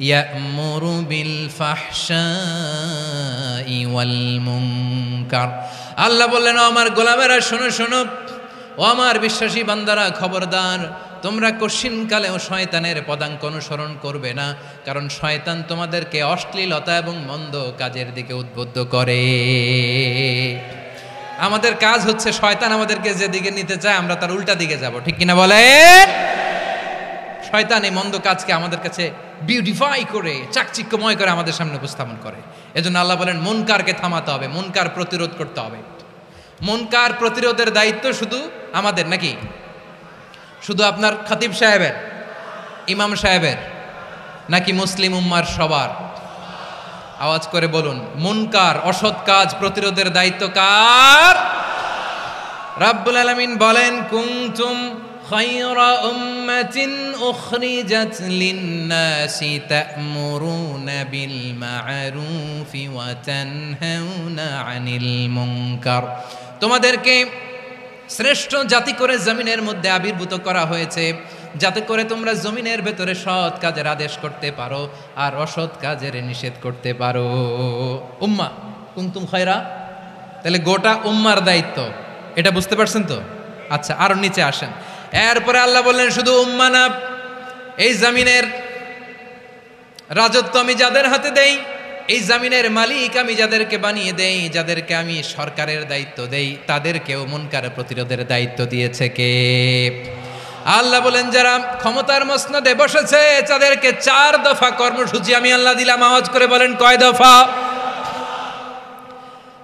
ইয়া'মুরু বিল ফাহশাই ওয়াল মুনকার। আল্লাহ বললেন, ও আমার গোলামেরা শোনো শোনো, ও আমার বিশ্বাসী বান্দারা খবরদার, তোমরা কশিনকালেও শয়তানের পদাঙ্ক অনুসরণ করবে না, কারণ শয়তান তোমাদেরকে অশ্লীলতা এবং মন্দ কাজের দিকে উদ্বুদ্ধ করে। আমাদের কাজ হচ্ছে শয়তান আমাদেরকে যেদিকে নিতে চায় আমরা তার উল্টা দিকে যাব, ঠিক কিনা বলে? শয়তান এই মন্দ কাজকে আমাদের কাছে বিউটিফাই করে চাকচিক্যময় করে আমাদের সামনে উপস্থাপন করে। এজন্য আল্লাহ বলেন মুনকারকে থামাতে হবে, মুনকার প্রতিরোধ করতে হবে। মুনকার প্রতিরোধের দায়িত্ব শুধু আমাদের নাকি? শুধু আপনার খতিব সাহেবের, ইমাম সাহেবের, নাকি মুসলিম উম্মার সবার? আওয়াজ করে বলুন, মুনকার অসৎ কাজ প্রতিরোধের দায়িত্ব কার? রাব্বুল আলামিন বলেন, কুনতুম খায়রা উম্মাতিন উখরিজাত লিন-নাসি তা'মুরুনা বিল মা'রুফি ওয়া তানহাউনা আনিল মুনকার। তোমাদেরকে শ্রেষ্ঠ জাতি করে জমিনের মধ্যে আবির্ভূত করা হয়েছে, যাতে করে তোমরা জমিনের ভেতরে সৎ কাজের আদেশ করতে পারো আর অসৎ কাজের নিষেধ করতে পারো। উম্মা কুনতুম খায়রা, তাহলে গোটা উম্মার দায়িত্ব, এটা বুঝতে পারছেন তো? আচ্ছা, আরো নিচে আসেন। এরপরে আল্লাহ বললেন, শুধু উম্মা না, এই জমিনের রাজত্ব আমি যাদের হাতে দেই, এই জমিনের মালিক আমি যাদেরকে বানিয়ে দেই, যাদেরকে আমি সরকারের দায়িত্ব দেই, তাদেরকেও মুনকার প্রতিরোধের দায়িত্ব দিয়েছে কে? আল্লাহ বলেন, যারা ক্ষমতার মসনদে বসেছে তাদেরকে 4 দফা কর্মসূচি আমি আল্লাহ দিলাম। আওয়াজ করে বলেন, কয় দফা?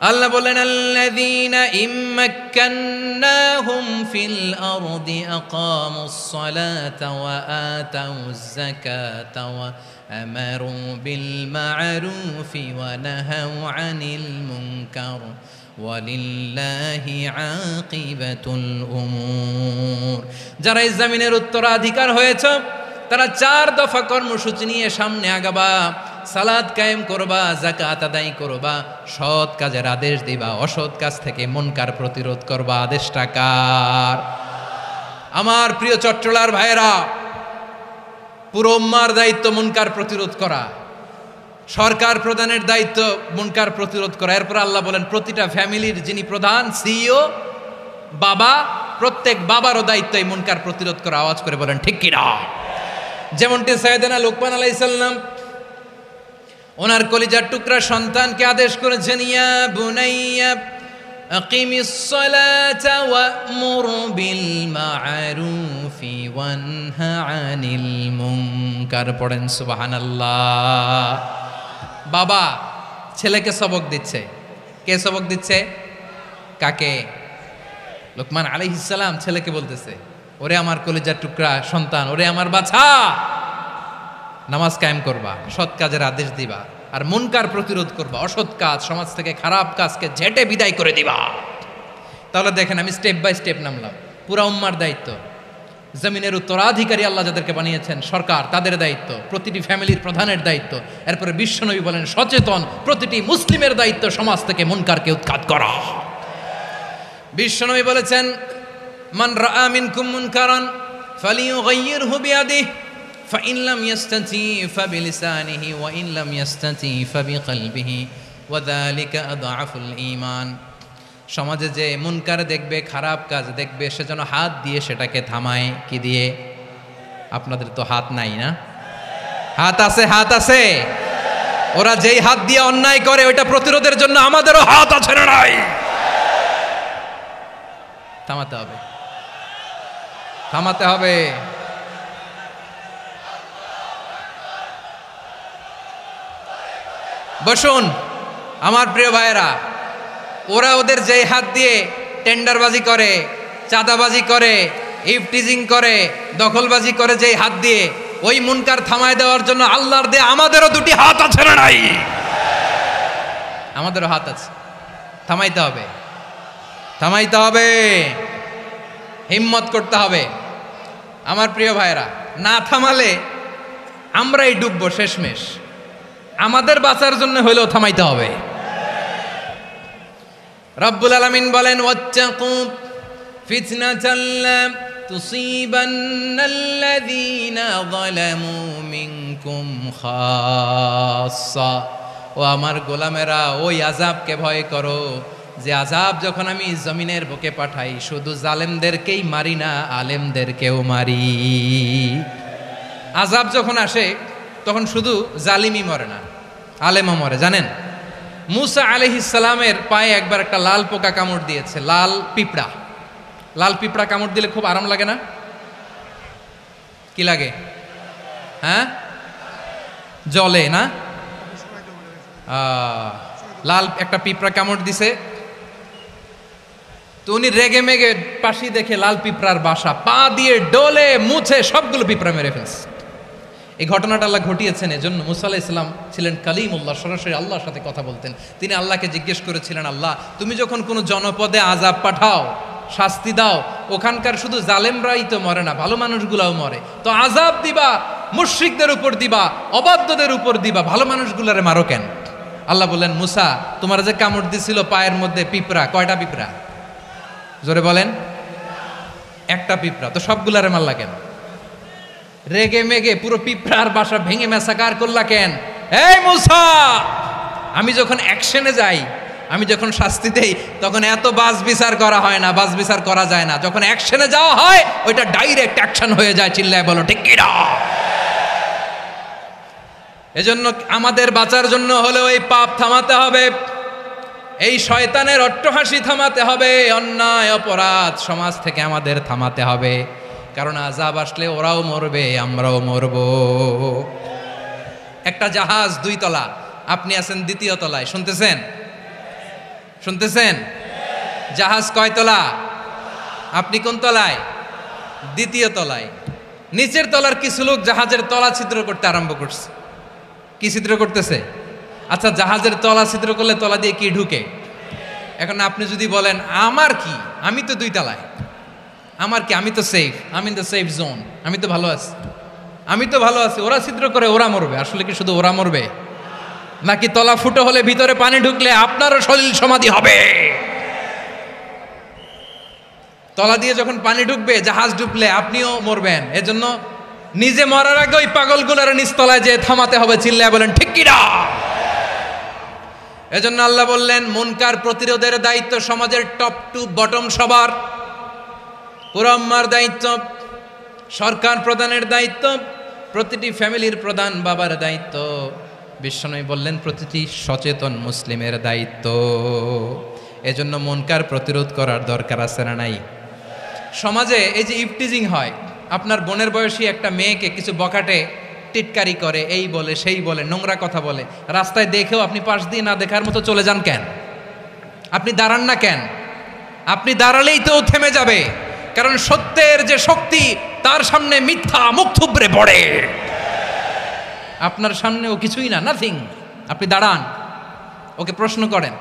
আল্লাহ বলেন, আল্লাযীনা ইম্মাক্কান্নাহুম ফিল আরদি আকামুস সালাতা ওয়া আতাউয যাকাতা ওয়া আমারু বিল মা'রুফি ওয়া নাহাউ আনিল মুনকার ওয়ালিল্লাহি আকিবাতুল উমুর। যারা এই জমিনের উত্তরাধিকার হয়েছে তারা 4 দফা কর্মসূচি নিয়ে সামনে আগাবা। সালাত কায়েম করবা, যাকাত আদায় করবা, সৎ কাজের আদেশ দিবা, অসৎ কাজ থেকে মুনকার প্রতিরোধ করবা। আদেশটা কার? আমার প্রিয় চট্টলার ভাইয়েরা, পুরো উম্মার দায়িত্ব মুনকার প্রতিরোধ করা, সরকার প্রধানের দায়িত্ব মুনকার প্রতিরোধ করা। এরপর আল্লাহ বলেন, প্রতিটা ফ্যামিলির যিনি প্রধান সিইও বাবা, প্রত্যেক বাবারও দায়িত্ব এই মুনকার প্রতিরোধ করা। আওয়াজ করে বলেন ঠিক কিনা? যেমনটি সাইয়েদনা লুকমান আলাইহিস সালাম ওনার কলিজার টুকরা সন্তানকে আদেশ করেছেন, ইয়া বুনাইয়া আকিমিস সালাতা ওয়া'মুর বিল মা'রুফি ওয়ানহা আনিল মুনকার। পড়েন সুবহানাল্লাহ। বাবা ছেলেকে সবক দিচ্ছে। কে সবক দিচ্ছে? কাকে? লুকমান আলাইহিস সালাম ছেলেকে বলতেছে, ওরে আমার কলিজার টুকরা সন্তান, ওরে আমার বাছা, নামাজ কায়েম করবা, সৎ কাজের আদেশ দিবা, আর মুনকার প্রতিরোধ করবা, অসৎ কাজ, সমাজ থেকে খারাপ কাজকে ঝেঁটে বিদায় করে দিবা। তাহলে দেখেন, আমি স্টেপ বাই স্টেপ নামলাম। পুরা উম্মার দায়িত্ব, জমিনের উত্তরাধিকারী আল্লাহ যাদেরকে বানিয়েছেন সরকার, তাদের দায়িত্ব, প্রতিটি ফ্যামিলির প্রধানের দায়িত্ব। এরপরে বিশ্বনবী বলেন, সচেতন প্রতিটি মুসলিমের দায়িত্ব সমাজ থেকে মুনকারকে উৎখাত করা। বিশ্বনবী বলেছেন, মান রাআ মিনকুম মুনকারান ফালিয়ুগাইয়িরহু বিয়াদিহি ফাইন লাম ইয়াস্তাতি ফাবিলিসানিহি ওয়া ইন লাম ইয়াস্তাতি ফাবিকলবিহি ওয়া যালিকা আযআফুল ঈমান। সমাজে যে মুনকার দেখবে, খারাপ কাজ দেখবে, সে যেন হাত দিয়ে সেটাকে থামায়। কি দিয়ে? আপনাদের তো হাত নাই না? হাত আছে, হাত আছে। ওরা যেই হাত দিয়ে অন্যায় করে ওইটা প্রতিরোধের জন্য আমাদেরও হাত আছে না নাই? থামাতে হবে, থামাতে হবে। বসুন আমার প্রিয় ভাইয়েরা, ওরা ওদের যেই হাত দিয়ে টেন্ডারবাজি করে, চাঁদাবাজি করে, ইফটিজিং করে, দখলবাজি করে, যেই হাত দিয়ে, ওই মুনকার থামায় দেওয়ার জন্য আল্লাহর দিয়ে আমাদেরও 2টি হাত আছে না নাই? আমাদেরও হাত আছে। থামাইতে হবে, থামাইতে হবে, হিম্মত করতে হবে। আমার প্রিয় ভাইরা, না থামালে আমরাই ডুববো শেষমেশ। আমাদের বাঁচার জন্য হইলেও থামাইতে হবে। রব্বুল আলামিন বলেন, ওয়াত্তাকু ফিতনাতাল লা তুসিবান্নাল্লাযীনা যালামু মিনকুম খাসসা। ও আমার গোলামেরা, ওই আযাবকে ভয় করো যে আযাব যখন আমি জমিনের বুকে পাঠাই শুধু জালেমদেরকেই মারি না, আলেমদেরকেও মারি। আযাব যখন আসে তখন শুধু জালিমই মরে না, আলেমও মরে। জানেন, মুসা আলাইহিস সালামের পায়ে একবার একটা লাল পোকা কামড় দিয়েছে, লাল পিঁপড়া। লাল পিঁপড়া কামড় দিলে খুব আরাম লাগে না? কি লাগে? হ্যাঁ, জলে না? লাল একটা পিঁপড়া কামড় দিছে, তো উনি রেগে মেগে পাশি দেখে লাল পিঁপড়ার বাসা, পা দিয়ে ডলে মুছে সবগুলো পিঁপড়া মেরে ফেলছে। এই ঘটনাটা আল্লাহ ঘটিয়েছেন এজন্য মুসা আলাইহিস সালাম ছিলেন কালিমুল্লাহ, সরাসরি আল্লাহর সাথে কথা বলতেন। তিনি আল্লাহকে জিজ্ঞেস করেছিলেন, আল্লাহ তুমি যখন কোনো জনপদে আযাব পাঠাও, শাস্তি দাও, ওখানকার শুধু জালেমরাই তো মরে না, ভালো মানুষগুলাও মরে, তো আযাব দিবা মুশরিকদের উপর দিবা, অবাধ্যদের উপর দিবা, ভালো মানুষগুলারে মারো কেন? আল্লাহ বললেন, মুসা তোমার যে কামড় দিছিল পায়ের মধ্যে পিঁপড়া, কয়টা পিঁপড়া? জোরে বলেন। একটা পিঁপড়া, তো সবগুলারে মারলা কেন? রেগে মেগে পুরো পিঁপড়ার বাসা ভেঙে মেসাকার করলা কেন? এই মুসা, আমি যখন অ্যাকশনে যাই, আমি যখন শাস্তি দেই, তখন এত বাস বিচার করা হয় না, বাস বিচার করা যায় না। যখন অ্যাকশনে যাওয়া হয় ওইটা ডাইরেক্ট অ্যাকশন হয়ে যায়। চিল্লায় বলো ঠিক কি না? এজন্য আমাদের বাঁচার জন্য হলেও এই পাপ থামাতে হবে, এই শয়তানের অট্টহাসি থামাতে হবে, অন্যায় অপরাধ সমাজ থেকে আমাদের থামাতে হবে। কারণ আযাব আসলে ওরাও মরবে, আমরাও মরব। একটা জাহাজ 2 তলা, আপনি আছেন 2য় তলায়, শুনতেছেন? শুনতেছেন? জাহাজ কয় তলা? আপনি কোন তলায়? 2য় তলায়। নিচের তলার কিছু লোক জাহাজের তলা ছিদ্র করতে আরম্ভ করছে। কি ছিদ্র করতেছে? আচ্ছা, জাহাজের তলা ছিদ্র করলে তলা দিয়ে কি ঢুকে? এখন আপনি যদি বলেন আমার কি, আমি তো 2 তলায়, আমার কি, আমি তো সেফ, আমি ইন দ্য সেফ জোন, আমি তো ভালো আছি, আমি তো ভালো আছি, ওরা ছিদ্র করে ওরা মরবে। আসলে কি শুধু ওরা মরবে, নাকি তলা ফুটো হলে ভিতরে পানি ঢুকলে আপনারও সলিল সমাধি হবে? তলা দিয়ে যখন পানি ঢুকবে, জাহাজ ঢুকলে আপনিও মরবেন। এজন্য নিজে মরার আগে ওই পাগলগুলোর নিচতলায় যে থামাতে হবে। চিল্লায় বলেন ঠিক কি না? এজন্য আল্লাহ বললেন, মুনকার প্রতিরোধের দায়িত্ব সমাজের টপ টু বটম সবার। পুরো আম্মার দায়িত্ব, সরকার প্রধানের দায়িত্ব, প্রতিটি ফ্যামিলির প্রধান বাবার দায়িত্ব, বিশ্বনবী বললেন প্রতিটি সচেতন মুসলিমের দায়িত্ব। এজন্য মুনকার প্রতিরোধ করার দরকার আছে না নাই? সমাজে এই যে ইফটিজিং হয়, আপনার বোনের বয়সী একটা মেয়েকে কিছু বকাটে টিটকারি করে, এই বলে সেই বলে, নোংরা কথা বলে, রাস্তায় দেখেও আপনি পাশ দিয়ে না দেখার মতো চলে যান কেন? আপনি দাঁড়ান না কেন? আপনি দাঁড়ালেই তো থেমে যাবে, কারণ সত্যের যে শক্তি তার সামনে মিথ্যা মুখ থুবড়ে পড়ে। আপনার সামনে ও কিছুই না, নাথিং। আপনি দাঁড়ান, ওকে প্রশ্ন করেন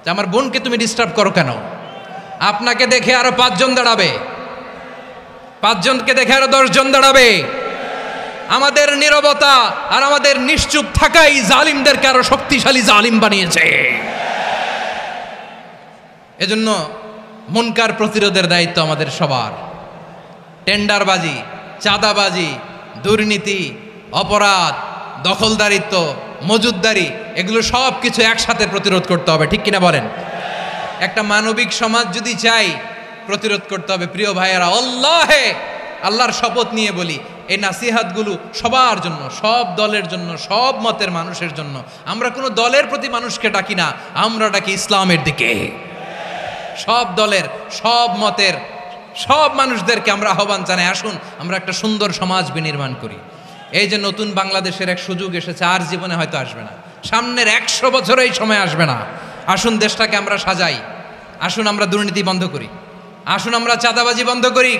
যে আমার বোনকে তুমি ডিস্টার্ব করো কেন? আপনাকে দেখে আরো 5 জন দাঁড়াবে, 5 জনকে দেখে আরো 10 জন দাঁড়াবে। আমাদের নীরবতা আর আমাদের নিশ্চুপ থাকাই জালিমদেরকে আরো শক্তিশালী জালিম বানিয়েছে। এজন্য মুনকার প্রতিরোধের দায়িত্ব আমাদের সবার। টেন্ডারবাজি, চাঁদাবাজি, দুর্নীতি, অপরাধ, দখলদারিত্ব, মজুদদারি, এগুলো সব কিছু একসাথে প্রতিরোধ করতে হবে। ঠিক কিনা বলেন? একটা মানবিক সমাজ যদি চাই, প্রতিরোধ করতে হবে। প্রিয় ভাইয়েরা, আল্লাহর শপথ নিয়ে বলি, এই নাসিহাতগুলো সবার জন্য, সব দলের জন্য, সব মতের মানুষের জন্য। আমরা কোনো দলের প্রতি মানুষকে ডাকি না, আমরা ডাকি ইসলামের দিকে। সব দলের, সব মতের, সব মানুষদেরকে আমরা আহ্বান জানাই, আসুন আমরা একটা সুন্দর সমাজ বিনির্মাণ করি। এই যে নতুন বাংলাদেশের এক সুযোগ এসেছে, আর জীবনে হয়তো আসবে না, সামনের 100 বছর এই সময় আসবে না। আসুন দেশটাকে আমরা সাজাই, আসুন আমরা দুর্নীতি বন্ধ করি, আসুন আমরা চাঁদাবাজি বন্ধ করি,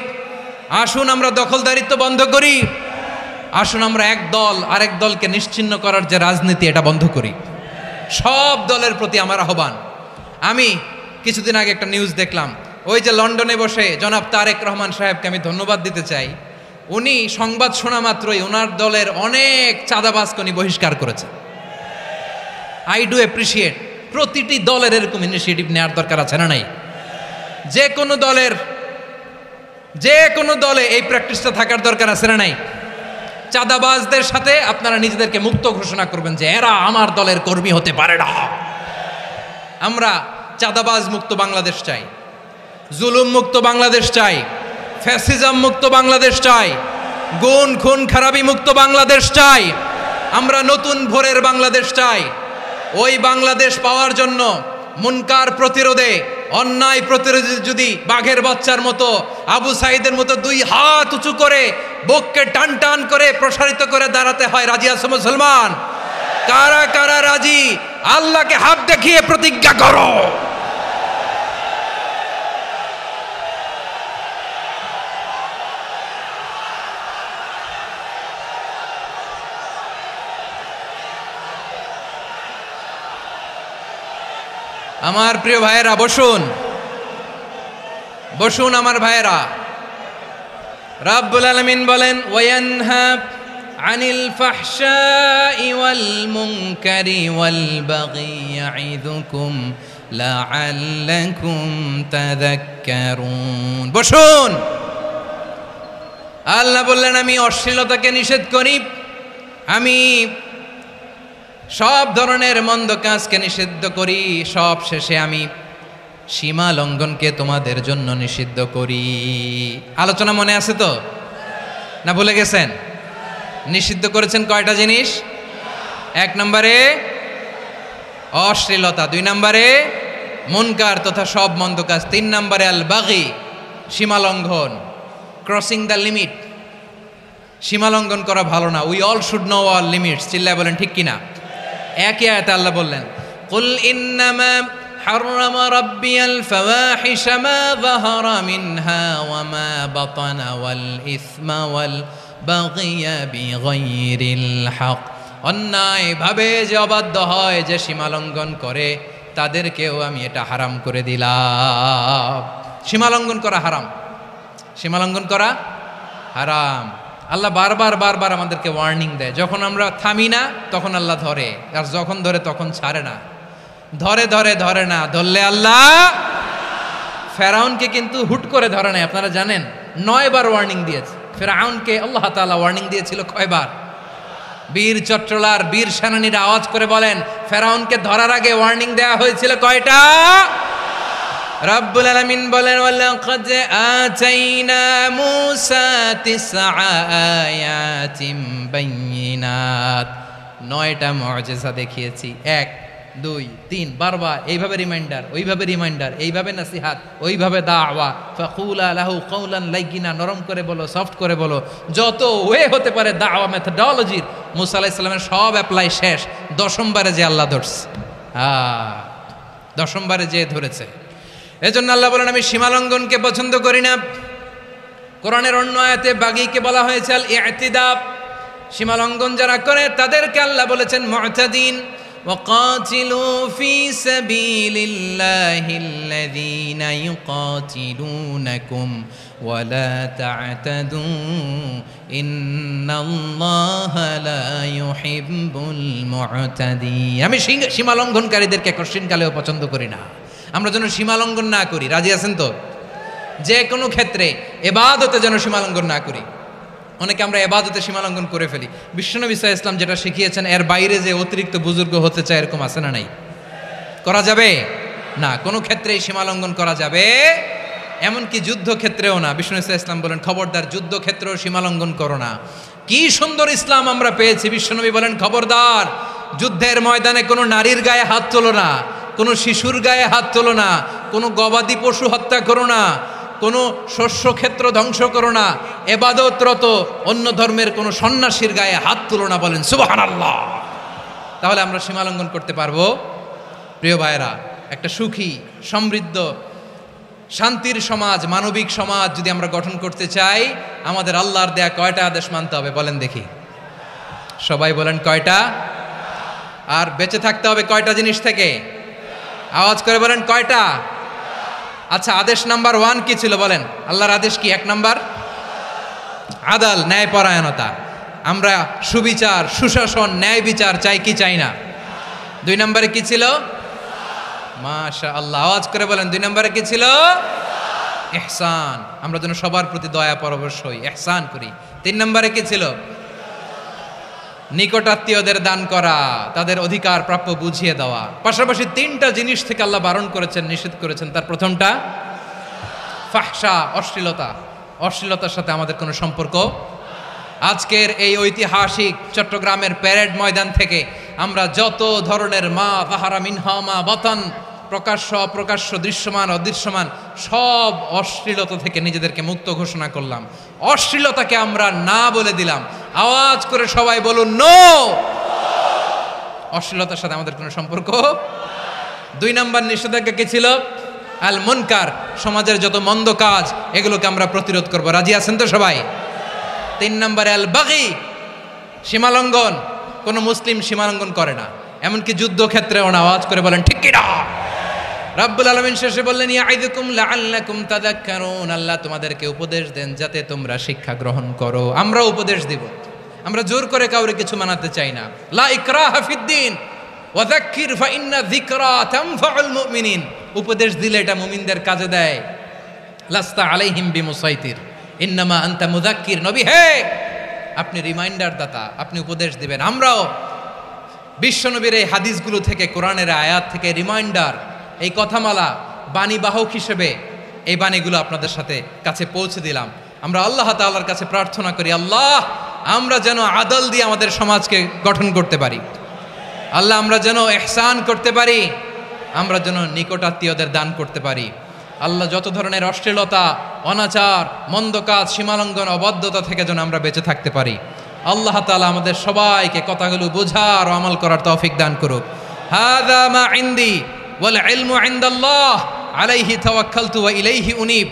আসুন আমরা দখলদারিত্ব বন্ধ করি, আসুন আমরা এক দল আরেক দলকে নিশ্চিহ্ন করার যে রাজনীতি, এটা বন্ধ করি। সব দলের প্রতি আমার আহ্বান। আমি কিছুদিন আগে একটা নিউজ দেখলাম, ওই যে লন্ডনে বসে জনাব তারেক রহমান সাহেবকে আমি ধন্যবাদ দিতে চাই। উনি সংবাদ শোনা মাত্রই ওনার দলের অনেক চাঁদাবাজকে উনি বহিষ্কার করেছে। আই ডু অ্যাপ্রিসিয়েট, প্রতিটি দলের এরকম ইনিশিয়েটিভ নেওয়ার দরকার আছে না নাই? যে কোনো দলে এই প্র্যাকটিসটা থাকার দরকার আছে না নাই? চাঁদাবাজদের সাথে আপনারা নিজেদেরকে মুক্ত ঘোষণা করবেন যে এরা আমার দলের কর্মী হতে পারে না। আমরা চাঁদাবাজ মুক্ত বাংলাদেশ চাই, জুলুম মুক্ত বাংলাদেশ চাই, ফ্যাসিজম মুক্ত বাংলাদেশ চাই, গুণ খুন খারাপি মুক্ত বাংলাদেশ চাই। আমরা নতুন ভোরের বাংলাদেশ চাই। ওই বাংলাদেশ পাওয়ার জন্য মুনকার প্রতিরোধে, অন্যায় প্রতিরোধে যদি বাঘের বাচ্চার মতো, আবু সাইদের মতো দুই হাত উঁচু করে বুককে টান টান করে প্রসারিত করে দাঁড়াতে হয়, রাজি আছো মুসলমান? কারা কারা রাজি? আল্লাহকে হাত দেখিয়ে প্রতিজ্ঞা করো। আমার প্রিয় ভাইয়েরা, বসুন বসুন আমার ভাইয়েরা। রাব্বুল আলামিন বলেন, ওয়ায়ানহা আনিল ফাহশাই ওয়াল মুনকারি ওয়াল বাগি ইয়াইযুকুম লাআল্লাকুম তাযাক্কারুন। বসুন। আল্লাহ বললেন, আমি অশ্লীলতাকে নিষেধ করি, আমি সব ধরনের মন্দ কাজকে নিষিদ্ধ করি, সব শেষে আমি সীমা লঙ্ঘনকে তোমাদের জন্য নিষিদ্ধ করি। আলোচনা মনে আছে তো? না ভুলে গেছেন? নিষিদ্ধ করেছেন কয়টা জিনিস? 1 নম্বরে অশ্লীলতা, 2 নম্বরে মুনকার তথা সব মন্দ কাজ, 3 নম্বরে আল বাগি, সীমা লঙ্ঘন, ক্রসিং দ্য লিমিট। সীমা লঙ্ঘন করা ভালো না। We all should know our limits. চিল্লায় বলেন ঠিক কিনা? একই আয়াতে আল্লাহ বললেন, কুল ইন্নামা হাররামা রাব্বিয়াল ফাওয়াহিশা মা যাহারা মিনহা ওয়া মা বাতানা ওয়াল ইসমা ওয়াল বাগিয়া বিগাইরিল হক। অন্যায় ভাবে যে অবাধ্য হয়, যে সীমা লঙ্ঘন করে, তাদেরকেও আমি এটা হারাম করে দিলাম। সীমা লঙ্ঘন করা হারাম, সীমা লঙ্ঘন করা হারাম। আল্লাহ বারবার আমাদেরকে ওয়ার্নিং দেয়। যখন আমরা থামি না তখন আল্লাহ ধরে, আর যখন ধরে তখন ছাড়ে না। ধরে না, ধরলে আল্লাহ। ফেরাউনকে কিন্তু হুট করে ধরে নাই, আপনারা জানেন 9 বার ওয়ার্নিং দিয়েছে। ফেরাউনকে আল্লাহ তাআলা ওয়ার্নিং দিয়েছিল কয়বার? বীর চট্টলার বীর সেনানীরা আওয়াজ করে বলেন, ফেরাউনকে ধরার আগে ওয়ার্নিং দেওয়া হয়েছিল কয়টা? রাব্বুল আলামিন বলেন, ওয়ালাকাদ আতাইনা মূসা 9 আয়াতিন বাইয়িনাত। 9টা মুআজিজা দেখিয়েছি। 1 2 3 বারবার এইভাবে রিমাইন্ডার, ওইভাবে রিমাইন্ডার, এইভাবে নসিহাত, ওইভাবে দাওয়া। ফাকুলা লাহু কাওলান লাইয়িনা, নরম করে বলো, সফট করে বলো, যত ওয়ে হতে পারে দাওয়া মেথডোলজির। মূসা আলাইহিস সালামের সব অ্যাপ্লাই শেষ। 10ম বারে যে আল্লাহ ধরছে, 10ম বারে যে ধরেছে। এজন্য আল্লাহ বলেন, আমি সীমালঙ্ঘনকে পছন্দ করি না। কোরআনের অন্য আয়াতে বাগীকে বলা হয়েছে আল ইতিদা। সীমালঙ্ঘন যারা করে তাদেরকে আল্লাহ বলেছেন মুতাদিন। ওয়াকাতিলু ফি সাবিলিল্লাহিল্লাযীনা ইউকাতিলুনাকুম ওয়ালা তা'তাদু ইন্নাল্লাহা লা ইউহিব্বুল মুতাদিন। আমি সীমালঙ্ঘনকারীদেরকে কোশ্চিনকালেও পছন্দ করি না। আমরা যেন সীমালঙ্ঘন না করি। রাজি আছেন তো? যে কোনো ক্ষেত্রে ইবাদতে যেন সীমালঙ্ঘন না করি। অনেকে আমরা ইবাদতে সীমালঙ্ঘন করে ফেলি। বিশ্বনবী সাল্লাল্লাহু আলাইহি ওয়াসাল্লাম যেটা শিখিয়েছেন এর বাইরে যে অতিরিক্ত বুজুর্গ হতে চায়, এরকম আছে না নাই? করা যাবে না, কোনো ক্ষেত্রেই সীমালঙ্ঘন করা যাবে, এমনকি যুদ্ধক্ষেত্রেও না। বিশ্বনবী সাল্লাল্লাহু আলাইহি ওয়াসাল্লাম বলেন, খবরদার যুদ্ধক্ষেত্রেও সীমালঙ্ঘন করো না। কি সুন্দর ইসলাম আমরা পেয়েছি। বিশ্বনবী বলেন, খবরদার যুদ্ধের ময়দানে কোনো নারীর গায়ে হাত তোলো না, কোনো শিশুর গায়ে হাত তোলো না, কোনো গবাদি পশু হত্যা করো না, কোনো শস্যক্ষেত্র ধ্বংস করো না, ইবাদতরত অন্য ধর্মের কোনো সন্ন্যাসীর গায়ে হাত তোলো না। বলেন সুবহানাল্লাহ। তাহলে আমরা সীমালঙ্ঘন করতে পারবো? প্রিয় ভাইরা, একটা সুখী, সমৃদ্ধ, শান্তির সমাজ, মানবিক সমাজ যদি আমরা গঠন করতে চাই, আমাদের আল্লাহর দেয়া কয়টা আদেশ মানতে হবে বলেন দেখি? সবাই বলেন কয়টা? আর বেঁচে থাকতে হবে কয়টা জিনিস থেকে? আওয়াজ করে বলেন কয়টা? আচ্ছা, আদেশ নাম্বার 1 কি ছিল বলেন? আল্লাহর আদেশ কি? 1 নাম্বার আদাল, ন্যায়পরায়ণতা। আমরা সুবিচার, সুশাসন, ন্যায় বিচার চাই কি চাই না? 2 নম্বরে কি ছিল? মাশাআল্লাহ, আওয়াজ করে বলেন 2 নম্বরে কি ছিল? ইহসান। আমরা যেন সবার প্রতি দয়া পরবশ হই, ইহসান করি। 3 নম্বরে কি ছিল? নিকটাত্মীয়দের দান করা, তাদের অধিকার প্রাপ্য বুঝিয়ে দেওয়া। পাশাপাশি 3টা জিনিস থেকে আল্লাহ বারণ করেছেন, নিষেধ করেছেন। তার প্রথমটা ফাহশা, অশ্লীলতা। অশ্লীলতার সাথে আমাদের কোনো সম্পর্ক। আজকের এই ঐতিহাসিক চট্টগ্রামের প্যারেড ময়দান থেকে আমরা যত ধরনের মা তাহারা মিনহা মা বাতান, প্রকাশ্য অপ্রকাশ্য, দৃশ্যমান অদৃশ্যমান, সব অশ্লীলতা থেকে নিজেদেরকে মুক্ত ঘোষণা করলাম। অশ্লীলতাকে আমরা না বলে দিলাম। আওয়াজ করে সবাই বলুন নো। অশ্লীলতার সাথে আমাদের কোনো সম্পর্ক। 2 নম্বর নিষেধাজ্ঞা কি ছিল? আল মুনকার, সমাজের যত মন্দ কাজ এগুলোকে আমরা প্রতিরোধ করব। রাজি আছেন তো সবাই? 3 নম্বরে আল বাগি, সীমালঙ্ঘন। কোন মুসলিম সীমালঙ্ঘন করে না, এমনকি যুদ্ধক্ষেত্রেও না। আওয়াজ করে বলেন ঠিক কি না? রাব্বুল আলামিন শেষে বললেন ইয়াইদুকুম লাআল্লাকুম তাযাক্কারুন, আল্লাহ তোমাদেরকে উপদেশ দেন যাতে তোমরা শিক্ষা গ্রহণ করো। আমরা উপদেশ দিব, আমরা জোর করে কাউরে কিছু মানাতে চাই না। লা ইকরাহা ফিদ্দিন ওয়া যাক্কির ফাইন্না যিকরা তানফাউল মুমিনিন। উপদেশ দিলে এটা মুমিনদের কাজে দেয়। লাস্তা আলাইহিম বিমুসাইতির ইন্নামা আনতা মুযাক্কির। নবী হে, আপনি রিমাইন্ডার দাতা, আপনি উপদেশ দিবেন। আমরাও বিশ্বনবীর এই হাদিসগুলো থেকে, কোরআনের আয়াত থেকে রিমাইন্ডার, এই কথামালা, বাণীবাহক হিসেবে এই বাণীগুলো আপনাদের সাথে কাছে পৌঁছে দিলাম। আমরা আল্লাহ তাআলার কাছে প্রার্থনা করি, আল্লাহ আমরা যেন আদল দিয়ে আমাদের সমাজকে গঠন করতে পারি। আল্লাহ আমরা যেন ইহসান করতে পারি, আমরা যেন নিকটাত্মীয়দের দান করতে পারি। আল্লাহ যত ধরনের অশ্লীলতা, অনাচার, মন্দ কাজ, সীমালঙ্ঘন, অবাধ্যতা থেকে যেন আমরা বেঁচে থাকতে পারি। আল্লাহ তাআলা আমাদের সবাইকে কথাগুলো বোঝার ও আমল করার তৌফিক দান করুক। হাযা মা ইনদি ওয়াল ইলমু ইনদাল্লাহ আলাইহি তাওয়াক্কালতু ওয়া ইলাইহি উনীব।